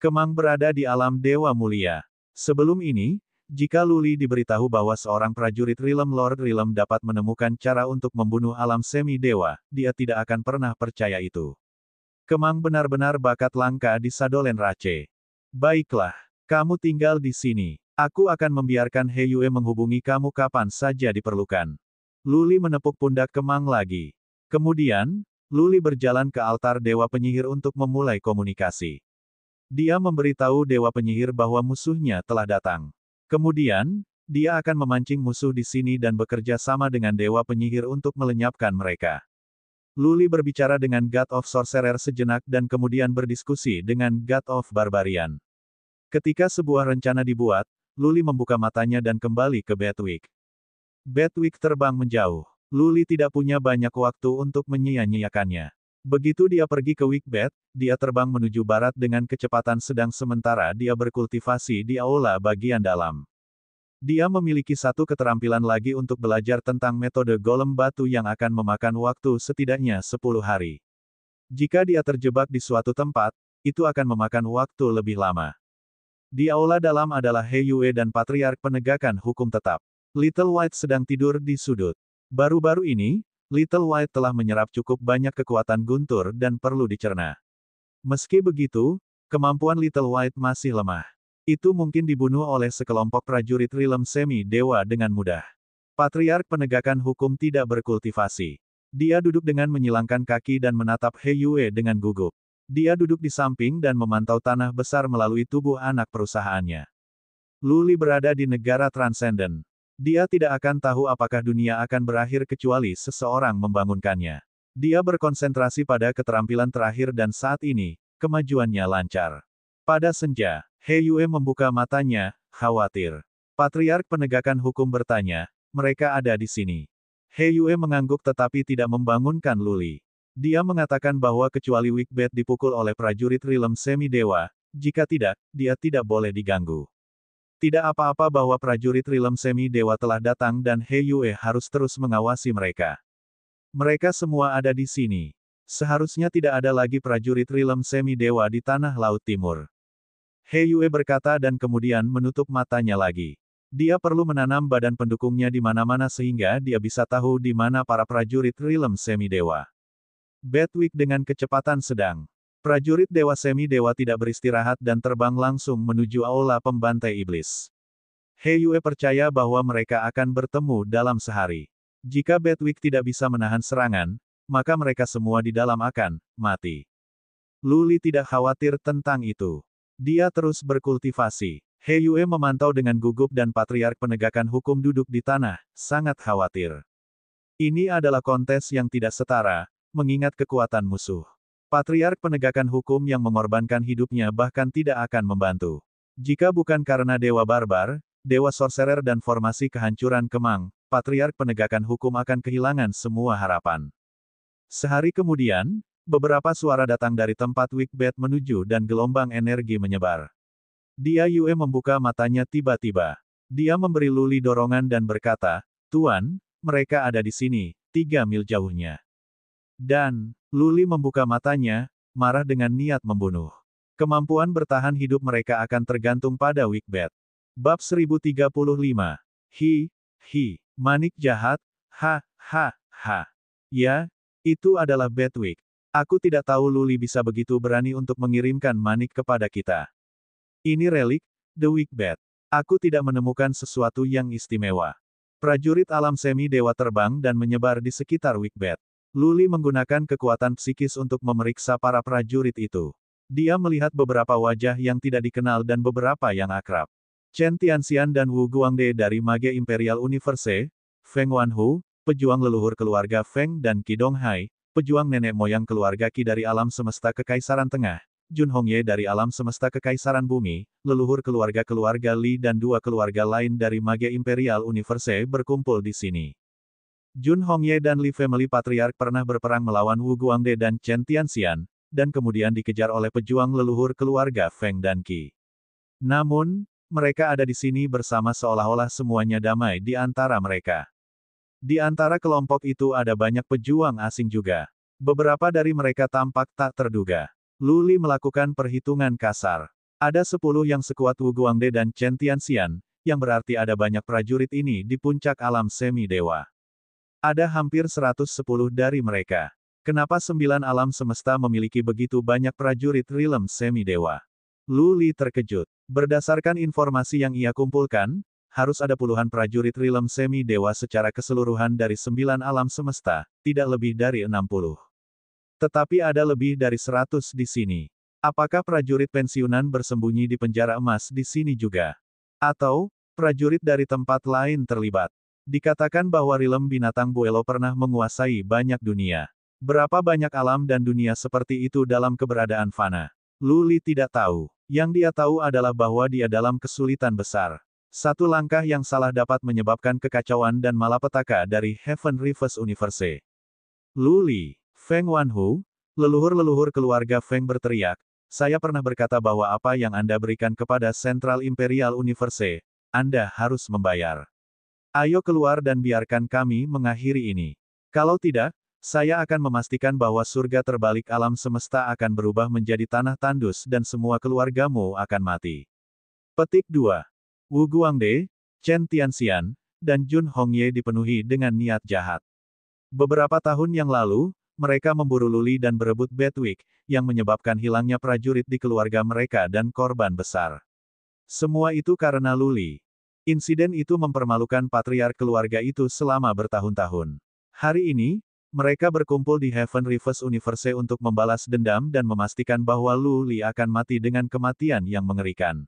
Kemang berada di alam Dewa Mulia. Sebelum ini, jika Lu Li diberitahu bahwa seorang prajurit Rilem Lord Rilem dapat menemukan cara untuk membunuh alam semi dewa, dia tidak akan pernah percaya itu. Kemang benar-benar bakat langka di Sadolen Rache. Baiklah, kamu tinggal di sini. Aku akan membiarkan He Yue menghubungi kamu kapan saja diperlukan. Lu Li menepuk pundak Kemang lagi. Kemudian, Lu Li berjalan ke altar Dewa Penyihir untuk memulai komunikasi. Dia memberitahu Dewa Penyihir bahwa musuhnya telah datang. Kemudian, dia akan memancing musuh di sini dan bekerja sama dengan Dewa Penyihir untuk melenyapkan mereka. Lu Li berbicara dengan God of Sorcerer sejenak dan kemudian berdiskusi dengan God of Barbarian. Ketika sebuah rencana dibuat, Lu Li membuka matanya dan kembali ke Batwick. Batwick terbang menjauh. Lu Li tidak punya banyak waktu untuk menyia-nyiakannya. Begitu dia pergi ke Wigbet, dia terbang menuju barat dengan kecepatan sedang sementara dia berkultivasi di aula bagian dalam. Dia memiliki satu keterampilan lagi untuk belajar tentang metode golem batu yang akan memakan waktu setidaknya 10 hari. Jika dia terjebak di suatu tempat, itu akan memakan waktu lebih lama. Di aula dalam adalah He Yue dan Patriark Penegakan Hukum Tetap. Little White sedang tidur di sudut. Baru-baru ini, Little White telah menyerap cukup banyak kekuatan guntur dan perlu dicerna. Meski begitu, kemampuan Little White masih lemah. Itu mungkin dibunuh oleh sekelompok prajurit Rilem Semi Dewa dengan mudah. Patriark Penegakan Hukum tidak berkultivasi. Dia duduk dengan menyilangkan kaki dan menatap He Yue dengan gugup. Dia duduk di samping dan memantau tanah besar melalui tubuh anak perusahaannya. Lu Li berada di negara transenden. Dia tidak akan tahu apakah dunia akan berakhir kecuali seseorang membangunkannya. Dia berkonsentrasi pada keterampilan terakhir dan saat ini, kemajuannya lancar. Pada senja, He Yue membuka matanya, khawatir. Patriark Penegakan Hukum bertanya, mereka ada di sini. He Yue mengangguk tetapi tidak membangunkan Lu Li. Dia mengatakan bahwa kecuali Wigbet dipukul oleh prajurit Rilem Semi Dewa, jika tidak, dia tidak boleh diganggu. Tidak apa-apa bahwa prajurit Rilem Semi Dewa telah datang dan He Yue harus terus mengawasi mereka. Mereka semua ada di sini. Seharusnya tidak ada lagi prajurit Rilem Semi Dewa di Tanah Laut Timur. He Yue berkata dan kemudian menutup matanya lagi. Dia perlu menanam badan pendukungnya di mana-mana sehingga dia bisa tahu di mana para prajurit Rilem Semi Dewa. Bedwick dengan kecepatan sedang. Prajurit Dewa Semi Dewa tidak beristirahat dan terbang langsung menuju aula pembantai iblis. He Yue percaya bahwa mereka akan bertemu dalam sehari. Jika Bedwick tidak bisa menahan serangan, maka mereka semua di dalam akan mati. Lu Li tidak khawatir tentang itu. Dia terus berkultivasi. He Yue memantau dengan gugup dan Patriark Penegakan Hukum duduk di tanah, sangat khawatir. Ini adalah kontes yang tidak setara, mengingat kekuatan musuh. Patriark Penegakan Hukum yang mengorbankan hidupnya bahkan tidak akan membantu. Jika bukan karena Dewa Barbar, Dewa Sorcerer dan formasi kehancuran Kemang, Patriark Penegakan Hukum akan kehilangan semua harapan. Sehari kemudian, beberapa suara datang dari tempat Wigbet menuju dan gelombang energi menyebar. Dia Yue membuka matanya tiba-tiba. Dia memberi Lu Li dorongan dan berkata, "Tuan, mereka ada di sini, 3 mil jauhnya." Dan, Lu Li membuka matanya, marah dengan niat membunuh. Kemampuan bertahan hidup mereka akan tergantung pada Wigbet. Bab 1035. Manik jahat, ha. Ya, itu adalah Bedwick. Aku tidak tahu Lu Li bisa begitu berani untuk mengirimkan manik kepada kita. Ini relik, The Wigbet. Aku tidak menemukan sesuatu yang istimewa. Prajurit alam semi dewa terbang dan menyebar di sekitar Wigbet. Lu Li menggunakan kekuatan psikis untuk memeriksa para prajurit itu. Dia melihat beberapa wajah yang tidak dikenal dan beberapa yang akrab. Chen Tianxian dan Wu Guangde dari Mage Imperial Universe, Feng Wanhu, pejuang leluhur keluarga Feng dan Qi Donghai, pejuang nenek moyang keluarga Qi dari alam semesta Kekaisaran Tengah, Jun Hongye dari alam semesta Kekaisaran Bumi, leluhur keluarga Li dan 2 keluarga lain dari Mage Imperial Universe berkumpul di sini. Jun Hongye dan Li Family Patriark pernah berperang melawan Wu Guangde dan Chen Tianxian, dan kemudian dikejar oleh pejuang leluhur keluarga Feng dan Qi. Namun, mereka ada di sini bersama seolah-olah semuanya damai di antara mereka. Di antara kelompok itu ada banyak pejuang asing juga. Beberapa dari mereka tampak tak terduga. Lu Li melakukan perhitungan kasar. Ada 10 yang sekuat Wu Guangde dan Chen Tianxian, yang berarti ada banyak prajurit ini di puncak alam semi dewa. Ada hampir 110 dari mereka. Kenapa 9 alam semesta memiliki begitu banyak prajurit Rilem Semi Dewa? Lu Li terkejut. Berdasarkan informasi yang ia kumpulkan, harus ada puluhan prajurit Rilem Semi Dewa secara keseluruhan dari 9 alam semesta, tidak lebih dari 60. Tetapi ada lebih dari 100 di sini. Apakah prajurit pensiunan bersembunyi di penjara emas di sini juga? Atau, prajurit dari tempat lain terlibat? Dikatakan bahwa Rilem Binatang Buelo pernah menguasai banyak dunia. Berapa banyak alam dan dunia seperti itu dalam keberadaan fana? Lu Li tidak tahu. Yang dia tahu adalah bahwa dia dalam kesulitan besar. Satu langkah yang salah dapat menyebabkan kekacauan dan malapetaka dari Heaven Reverse Universe. Lu Li, Feng Wanhu, Leluhur-leluhur keluarga Feng berteriak, saya pernah berkata bahwa apa yang Anda berikan kepada Central Imperial Universe, Anda harus membayar. Ayo keluar dan biarkan kami mengakhiri ini. Kalau tidak, saya akan memastikan bahwa surga terbalik alam semesta akan berubah menjadi tanah tandus dan semua keluargamu akan mati. Petik 2. Wu Guangde, Chen Tianxian, dan Jun Hongye dipenuhi dengan niat jahat. Beberapa tahun yang lalu, mereka memburu Luli dan berebut Bedwick, yang menyebabkan hilangnya prajurit di keluarga mereka dan korban besar. Semua itu karena Luli. Insiden itu mempermalukan patriark keluarga itu selama bertahun-tahun. Hari ini, mereka berkumpul di Heaven Reverse Universe untuk membalas dendam dan memastikan bahwa Luli akan mati dengan kematian yang mengerikan.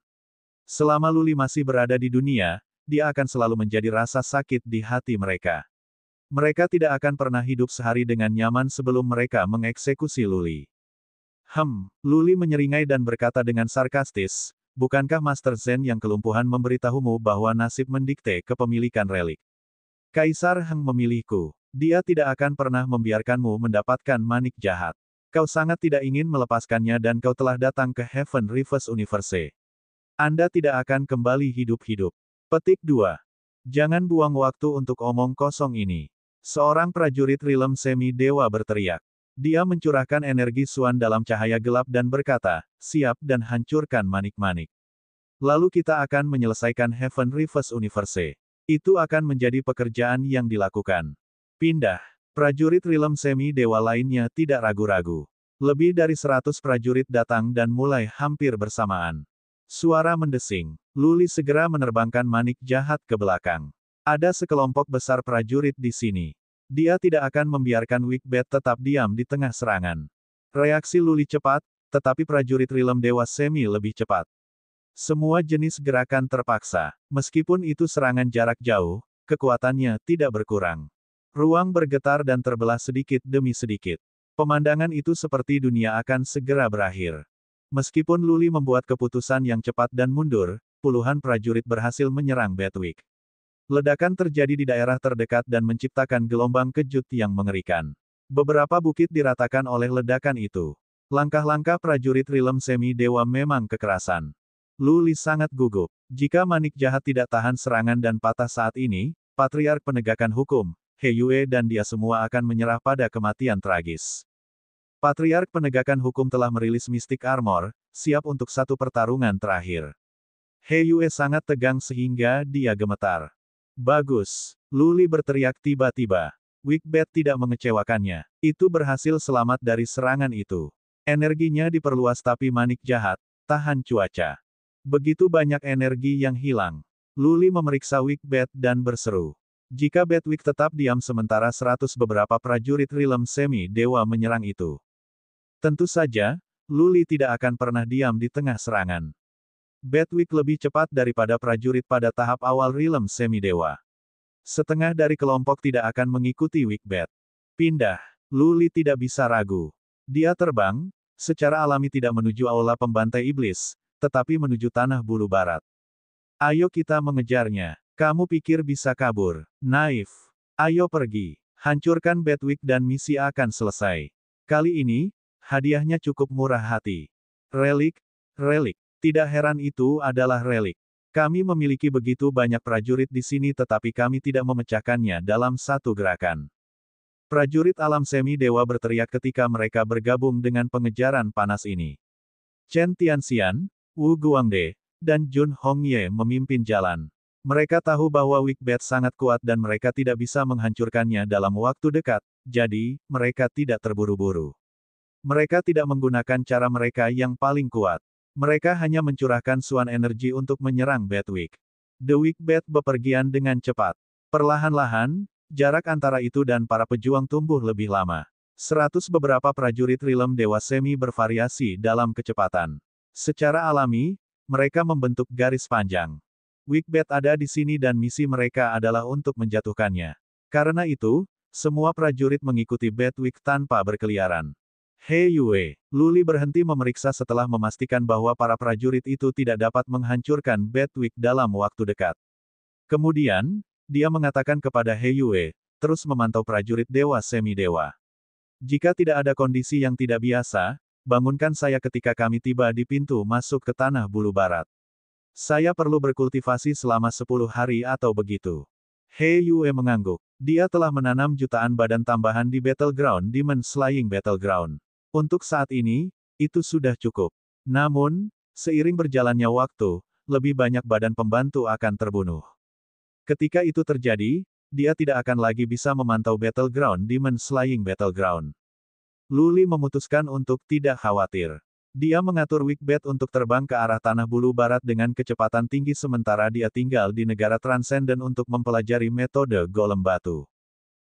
Selama Luli masih berada di dunia, dia akan selalu menjadi rasa sakit di hati mereka. Mereka tidak akan pernah hidup sehari dengan nyaman sebelum mereka mengeksekusi Luli. Luli menyeringai dan berkata dengan sarkastis, bukankah Master Zen yang kelumpuhan memberitahumu bahwa nasib mendikte kepemilikan relik? Kaisar Heng memilihku. Dia tidak akan pernah membiarkanmu mendapatkan manik jahat. Kau sangat tidak ingin melepaskannya dan kau telah datang ke Heaven Reverse Universe. Anda tidak akan kembali hidup-hidup. Petik 2. Jangan buang waktu untuk omong kosong ini. Seorang prajurit Rilem Semi Dewa berteriak. Dia mencurahkan energi Suan dalam cahaya gelap dan berkata, siap dan hancurkan manik-manik. Lalu kita akan menyelesaikan Heaven Reverse Universe. Itu akan menjadi pekerjaan yang dilakukan. Pindah. Prajurit Rilem Semi Dewa lainnya tidak ragu-ragu. Lebih dari 100 prajurit datang dan mulai hampir bersamaan. Suara mendesing. Luli segera menerbangkan manik jahat ke belakang. Ada sekelompok besar prajurit di sini. Dia tidak akan membiarkan Wickbat tetap diam di tengah serangan. Reaksi Luli cepat, tetapi prajurit Rilem Dewa Semi lebih cepat. Semua jenis gerakan terpaksa. Meskipun itu serangan jarak jauh, kekuatannya tidak berkurang. Ruang bergetar dan terbelah sedikit demi sedikit. Pemandangan itu seperti dunia akan segera berakhir. Meskipun Luli membuat keputusan yang cepat dan mundur, puluhan prajurit berhasil menyerang Bedwick. Ledakan terjadi di daerah terdekat dan menciptakan gelombang kejut yang mengerikan. Beberapa bukit diratakan oleh ledakan itu. Langkah-langkah prajurit Rilem Semi Dewa memang kekerasan. Luli sangat gugup. Jika manik jahat tidak tahan serangan dan patah saat ini, Patriark Penegakan Hukum, He Yue dan dia semua akan menyerah pada kematian tragis. Patriark Penegakan Hukum telah merilis Mystic Armor, siap untuk satu pertarungan terakhir. He Yue sangat tegang sehingga dia gemetar. Bagus. Luli berteriak tiba-tiba. Wickbat tidak mengecewakannya. Itu berhasil selamat dari serangan itu. Energinya diperluas tapi manik jahat, tahan cuaca. Begitu banyak energi yang hilang. Luli memeriksa Wickbat dan berseru. Jika Bedwick tetap diam sementara 100 beberapa prajurit Rilem Semi Dewa menyerang itu. Tentu saja, Luli tidak akan pernah diam di tengah serangan. Bedwick lebih cepat daripada prajurit pada tahap awal Rilem Semi Dewa. Setengah dari kelompok tidak akan mengikuti Wickbat. Pindah. Luli tidak bisa ragu. Dia terbang, secara alami tidak menuju aula pembantai iblis, tetapi menuju tanah bulu barat. Ayo kita mengejarnya. Kamu pikir bisa kabur? Naif. Ayo pergi. Hancurkan Bedwick dan misi akan selesai. Kali ini, hadiahnya cukup murah hati. Relik. Tidak heran itu adalah relik. Kami memiliki begitu banyak prajurit di sini tetapi kami tidak memecahkannya dalam satu gerakan. Prajurit alam semi dewa berteriak ketika mereka bergabung dengan pengejaran panas ini. Chen Tianxian, Wu Guangde, dan Jun Hongye memimpin jalan. Mereka tahu bahwa Wickbat sangat kuat dan mereka tidak bisa menghancurkannya dalam waktu dekat, jadi, mereka tidak terburu-buru. Mereka tidak menggunakan cara mereka yang paling kuat. Mereka hanya mencurahkan suan energi untuk menyerang Bedwick. The Wickbat bepergian dengan cepat. Perlahan-lahan, jarak antara itu dan para pejuang tumbuh lebih lama. 100 beberapa prajurit Rilem Dewa Semi bervariasi dalam kecepatan. Secara alami, mereka membentuk garis panjang. Wickbat ada di sini dan misi mereka adalah untuk menjatuhkannya. Karena itu, semua prajurit mengikuti Bedwick tanpa berkeliaran. He Yue. Luli berhenti memeriksa setelah memastikan bahwa para prajurit itu tidak dapat menghancurkan Bedwick dalam waktu dekat. Kemudian, dia mengatakan kepada He Yue, terus memantau prajurit Dewa Semi Dewa. Jika tidak ada kondisi yang tidak biasa, bangunkan saya ketika kami tiba di pintu masuk ke Tanah Bulu Barat. Saya perlu berkultivasi selama 10 hari atau begitu. He Yue mengangguk. Dia telah menanam jutaan badan tambahan di Battleground Demon Slaying Battleground. Untuk saat ini, itu sudah cukup. Namun, seiring berjalannya waktu, lebih banyak badan pembantu akan terbunuh. Ketika itu terjadi, dia tidak akan lagi bisa memantau Battleground Demon Slaying Battleground. Lu Li memutuskan untuk tidak khawatir. Dia mengatur Wikbat untuk terbang ke arah Tanah Bulu Barat dengan kecepatan tinggi sementara dia tinggal di negara Transcendent untuk mempelajari metode golem batu.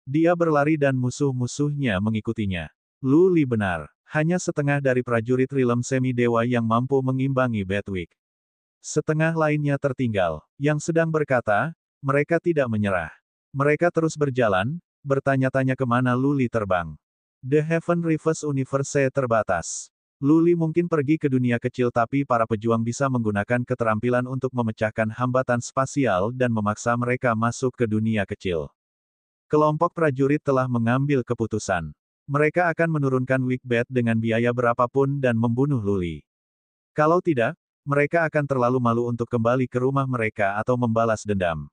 Dia berlari dan musuh-musuhnya mengikutinya. Lu Li benar. Hanya setengah dari prajurit Realm Semi-Dewa yang mampu mengimbangi Batwick. Setengah lainnya tertinggal, yang sedang berkata, mereka tidak menyerah. Mereka terus berjalan, bertanya-tanya kemana Lu Li terbang. The Heaven Reverse Universe terbatas. Lu Li mungkin pergi ke dunia kecil tapi para pejuang bisa menggunakan keterampilan untuk memecahkan hambatan spasial dan memaksa mereka masuk ke dunia kecil. Kelompok prajurit telah mengambil keputusan. Mereka akan menurunkan Wikbat dengan biaya berapapun dan membunuh Lu Li. Kalau tidak, mereka akan terlalu malu untuk kembali ke rumah mereka atau membalas dendam.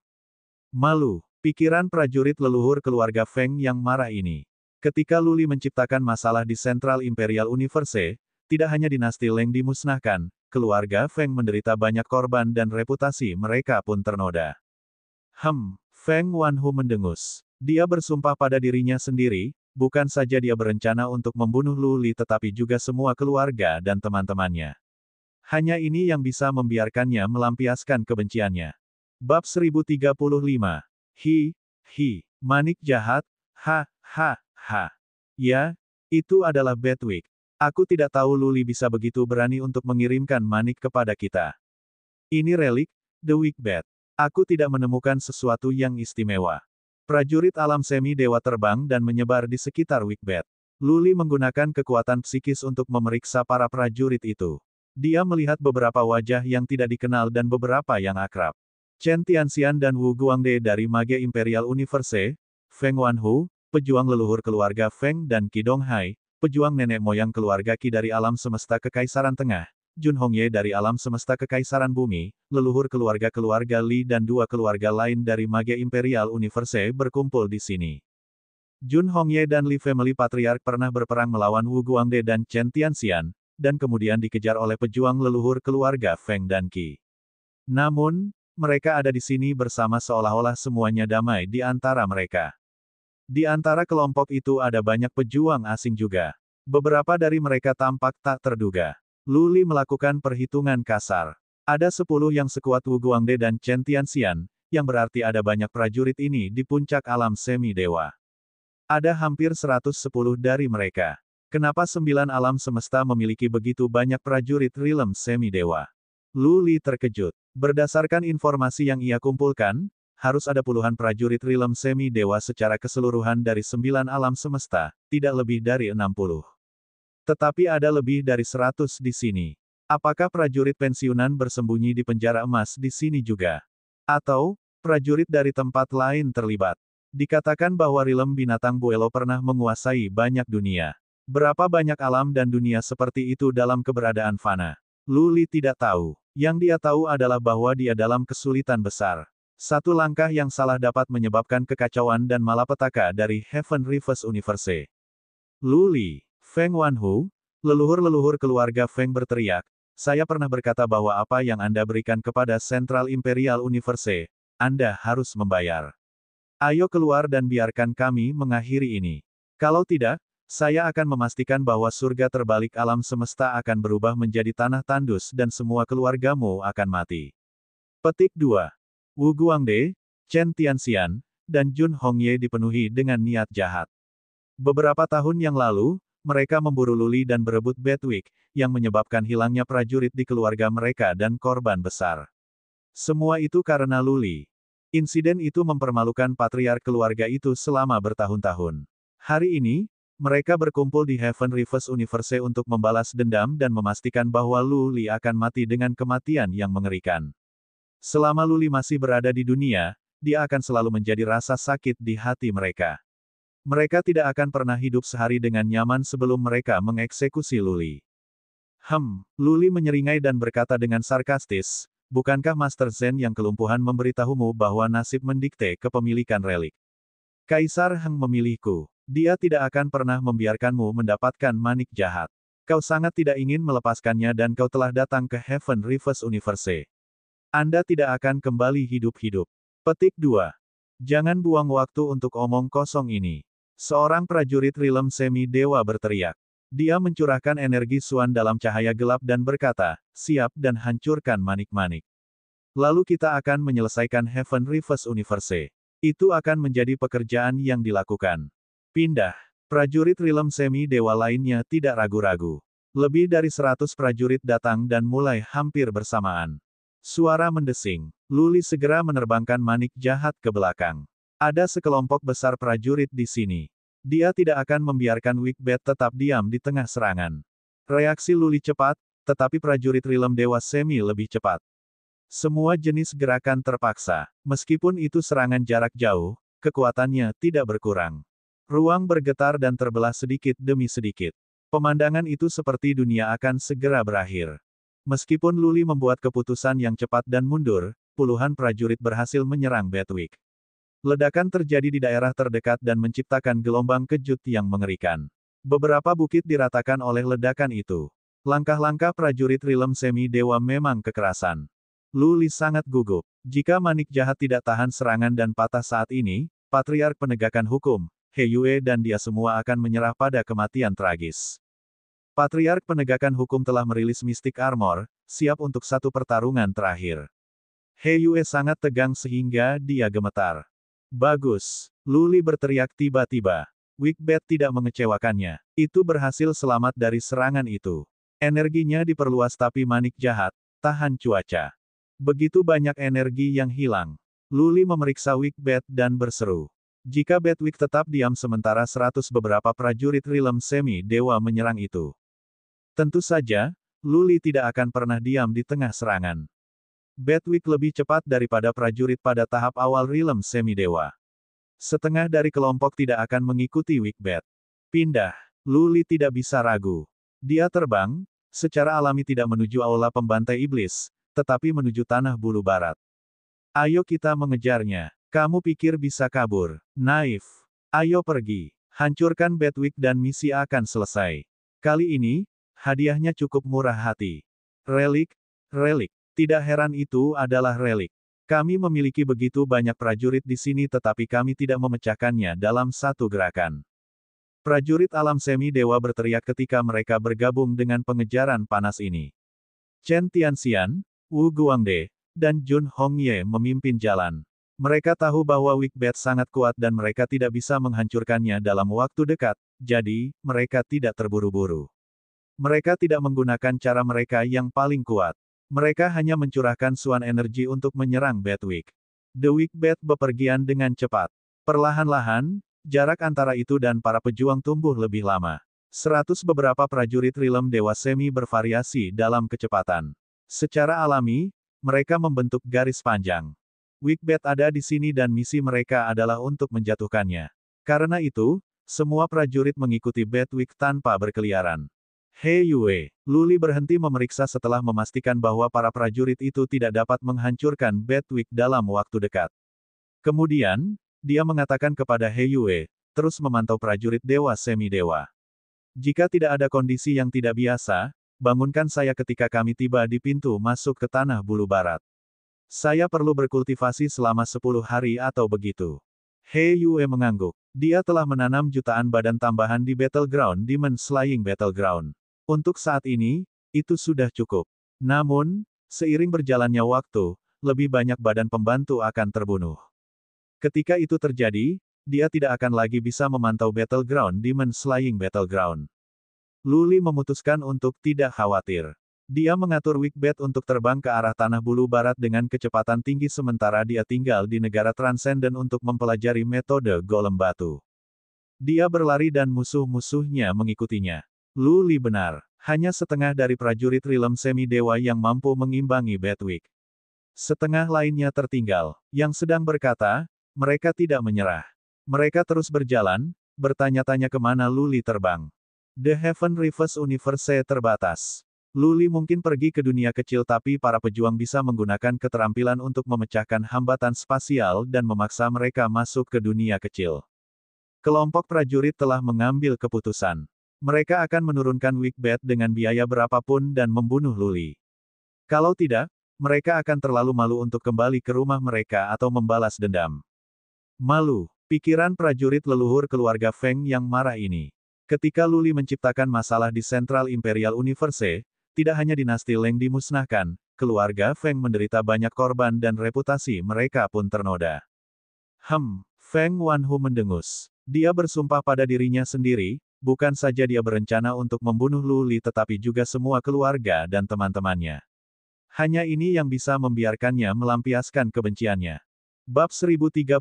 Malu, pikiran prajurit leluhur keluarga Feng yang marah ini. Ketika Lu Li menciptakan masalah di Central Imperial Universe, tidak hanya dinasti Leng dimusnahkan, keluarga Feng menderita banyak korban dan reputasi mereka pun ternoda. Feng Wanhu mendengus. Dia bersumpah pada dirinya sendiri, bukan saja dia berencana untuk membunuh Lu Li tetapi juga semua keluarga dan teman-temannya. Hanya ini yang bisa membiarkannya melampiaskan kebenciannya. Bab 1035. Manik jahat, Ya, itu adalah Batwick. Aku tidak tahu Lu Li bisa begitu berani untuk mengirimkan manik kepada kita. Ini relik, The Wikbat. Aku tidak menemukan sesuatu yang istimewa. Prajurit alam semi-dewa terbang dan menyebar di sekitar Wikbat. Lu Li menggunakan kekuatan psikis untuk memeriksa para prajurit itu. Dia melihat beberapa wajah yang tidak dikenal dan beberapa yang akrab. Chen Tianxian dan Wu Guangde dari Mage Imperial Universe, Feng Wanhu, pejuang leluhur keluarga Feng dan Qi Donghai, pejuang nenek moyang keluarga Qi dari alam semesta Kekaisaran Tengah, Jun Hongye dari alam semesta Kekaisaran Bumi, leluhur keluarga-keluarga Li dan dua keluarga lain dari Mage Imperial Universe berkumpul di sini. Jun Hongye dan Li Family Patriarch pernah berperang melawan Wu Guangde dan Chen Tianxian, dan kemudian dikejar oleh pejuang leluhur keluarga Feng dan Qi. Namun, mereka ada di sini bersama seolah-olah semuanya damai di antara mereka. Di antara kelompok itu ada banyak pejuang asing juga. Beberapa dari mereka tampak tak terduga. Lu Li melakukan perhitungan kasar. Ada 10 yang sekuat Wu Guangde dan Chen Tianxian, yang berarti ada banyak prajurit ini di puncak alam semi-dewa. Ada hampir 110 dari mereka. Kenapa 9 alam semesta memiliki begitu banyak prajurit Realm semi-dewa? Lu Li terkejut. Berdasarkan informasi yang ia kumpulkan, harus ada puluhan prajurit Realm semi-dewa secara keseluruhan dari 9 alam semesta, tidak lebih dari 60. Tetapi ada lebih dari 100 di sini. Apakah prajurit pensiunan bersembunyi di penjara emas di sini juga? Atau, prajurit dari tempat lain terlibat? Dikatakan bahwa Realm binatang Buelo pernah menguasai banyak dunia. Berapa banyak alam dan dunia seperti itu dalam keberadaan fana? Lu Li tidak tahu. Yang dia tahu adalah bahwa dia dalam kesulitan besar. Satu langkah yang salah dapat menyebabkan kekacauan dan malapetaka dari Heaven Reverse Universe. Lu Li, Feng Wanhu, leluhur-leluhur keluarga Feng berteriak, saya pernah berkata bahwa apa yang Anda berikan kepada Central Imperial Universe, Anda harus membayar. Ayo keluar dan biarkan kami mengakhiri ini. Kalau tidak, saya akan memastikan bahwa surga terbalik alam semesta akan berubah menjadi tanah tandus dan semua keluargamu akan mati. Petik 2. Wu Guangde, Chen Tianxian, dan Jun Hongye dipenuhi dengan niat jahat. Beberapa tahun yang lalu, mereka memburu Lu Li dan berebut Batwick, yang menyebabkan hilangnya prajurit di keluarga mereka dan korban besar. Semua itu karena Lu Li. Insiden itu mempermalukan patriark keluarga itu selama bertahun-tahun. Hari ini, mereka berkumpul di Heaven Reverse Universe untuk membalas dendam dan memastikan bahwa Lu Li akan mati dengan kematian yang mengerikan. Selama Lu Li masih berada di dunia, dia akan selalu menjadi rasa sakit di hati mereka. Mereka tidak akan pernah hidup sehari dengan nyaman sebelum mereka mengeksekusi Luli. Luli menyeringai dan berkata dengan sarkastis, bukankah Master Zen yang kelumpuhan memberitahumu bahwa nasib mendikte kepemilikan relik? Kaisar Heng memilihku. Dia tidak akan pernah membiarkanmu mendapatkan manik jahat. Kau sangat tidak ingin melepaskannya dan kau telah datang ke Heaven Reverse Universe. Anda tidak akan kembali hidup-hidup. Petik 2. Jangan buang waktu untuk omong kosong ini. Seorang prajurit Realm Semi Dewa berteriak. Dia mencurahkan energi Suan dalam cahaya gelap dan berkata, siap dan hancurkan manik-manik. Lalu kita akan menyelesaikan Heaven Reverse Universe. Itu akan menjadi pekerjaan yang dilakukan. Pindah. Prajurit Realm Semi Dewa lainnya tidak ragu-ragu. Lebih dari 100 prajurit datang dan mulai hampir bersamaan. Suara mendesing. Luli segera menerbangkan manik jahat ke belakang. Ada sekelompok besar prajurit di sini. Dia tidak akan membiarkan Wickbat tetap diam di tengah serangan. Reaksi Luli cepat, tetapi prajurit Realm Dewa Semi lebih cepat. Semua jenis gerakan terpaksa. Meskipun itu serangan jarak jauh, kekuatannya tidak berkurang. Ruang bergetar dan terbelah sedikit demi sedikit. Pemandangan itu seperti dunia akan segera berakhir. Meskipun Luli membuat keputusan yang cepat dan mundur, puluhan prajurit berhasil menyerang Bedwick. Ledakan terjadi di daerah terdekat dan menciptakan gelombang kejut yang mengerikan. Beberapa bukit diratakan oleh ledakan itu. Langkah-langkah prajurit Realm Semi Dewa memang kekerasan. Luli sangat gugup. Jika manik jahat tidak tahan serangan dan patah saat ini, Patriark Penegakan Hukum, He Yue dan dia semua akan menyerah pada kematian tragis. Patriark Penegakan Hukum telah merilis Mystic Armor, siap untuk satu pertarungan terakhir. He Yue sangat tegang sehingga dia gemetar. Bagus. Luli berteriak tiba-tiba. Wickbat tidak mengecewakannya. Itu berhasil selamat dari serangan itu. Energinya diperluas tapi manik jahat, tahan cuaca. Begitu banyak energi yang hilang. Luli memeriksa Wickbat dan berseru. Jika Bedwick tetap diam sementara 100 beberapa prajurit Realm Semi Dewa menyerang itu. Tentu saja, Luli tidak akan pernah diam di tengah serangan. Bedwick lebih cepat daripada prajurit pada tahap awal Realm Semi Dewa. Setengah dari kelompok tidak akan mengikuti Wickbat. Pindah. Luli tidak bisa ragu. Dia terbang, secara alami tidak menuju aula pembantai iblis, tetapi menuju tanah bulu barat. Ayo kita mengejarnya. Kamu pikir bisa kabur? Naif. Ayo pergi. Hancurkan Bedwick dan misi akan selesai. Kali ini, hadiahnya cukup murah hati. Relik. Tidak heran itu adalah relik. Kami memiliki begitu banyak prajurit di sini tetapi kami tidak memecahkannya dalam satu gerakan. Prajurit alam semi dewa berteriak ketika mereka bergabung dengan pengejaran panas ini. Chen Tianxian, Wu Guangde, dan Jun Hongye memimpin jalan. Mereka tahu bahwa Wickbat sangat kuat dan mereka tidak bisa menghancurkannya dalam waktu dekat, jadi, mereka tidak terburu-buru. Mereka tidak menggunakan cara mereka yang paling kuat. Mereka hanya mencurahkan suan energi untuk menyerang Bedwick. The Wickbat bepergian dengan cepat. Perlahan-lahan, jarak antara itu dan para pejuang tumbuh lebih lama. 100 beberapa prajurit Realm Dewa Semi bervariasi dalam kecepatan. Secara alami, mereka membentuk garis panjang. Wickbat ada di sini dan misi mereka adalah untuk menjatuhkannya. Karena itu, semua prajurit mengikuti Bedwick tanpa berkeliaran. He Yue. Luli berhenti memeriksa setelah memastikan bahwa para prajurit itu tidak dapat menghancurkan Bedwick dalam waktu dekat. Kemudian, dia mengatakan kepada He Yue, terus memantau prajurit Dewa Semi Dewa. Jika tidak ada kondisi yang tidak biasa, bangunkan saya ketika kami tiba di pintu masuk ke tanah bulu barat. Saya perlu berkultivasi selama 10 hari atau begitu. He Yue mengangguk. Dia telah menanam jutaan badan tambahan di Battleground Demon Slaying Battleground. Untuk saat ini, itu sudah cukup. Namun, seiring berjalannya waktu, lebih banyak badan pembantu akan terbunuh. Ketika itu terjadi, dia tidak akan lagi bisa memantau Battleground Demon Slaying Battleground. Luli memutuskan untuk tidak khawatir. Dia mengatur Wickbat untuk terbang ke arah tanah bulu barat dengan kecepatan tinggi sementara dia tinggal di negara Transcendent untuk mempelajari metode golem batu. Dia berlari dan musuh-musuhnya mengikutinya. Luli benar. Hanya setengah dari prajurit Realm Semi Dewa yang mampu mengimbangi Bedwick. Setengah lainnya tertinggal, yang sedang berkata, mereka tidak menyerah. Mereka terus berjalan, bertanya-tanya kemana Luli terbang. The Heaven Reverse Universe terbatas. Luli mungkin pergi ke dunia kecil tapi para pejuang bisa menggunakan keterampilan untuk memecahkan hambatan spasial dan memaksa mereka masuk ke dunia kecil. Kelompok prajurit telah mengambil keputusan. Mereka akan menurunkan Wickbat dengan biaya berapapun dan membunuh Luli. Kalau tidak, mereka akan terlalu malu untuk kembali ke rumah mereka atau membalas dendam. Malu, pikiran prajurit leluhur keluarga Feng yang marah ini. Ketika Luli menciptakan masalah di Central Imperial Universe, tidak hanya dinasti Leng dimusnahkan, keluarga Feng menderita banyak korban dan reputasi mereka pun ternoda. Feng Wanhu mendengus. Dia bersumpah pada dirinya sendiri, bukan saja dia berencana untuk membunuh Luli tetapi juga semua keluarga dan teman-temannya. Hanya ini yang bisa membiarkannya melampiaskan kebenciannya. Bab 1036.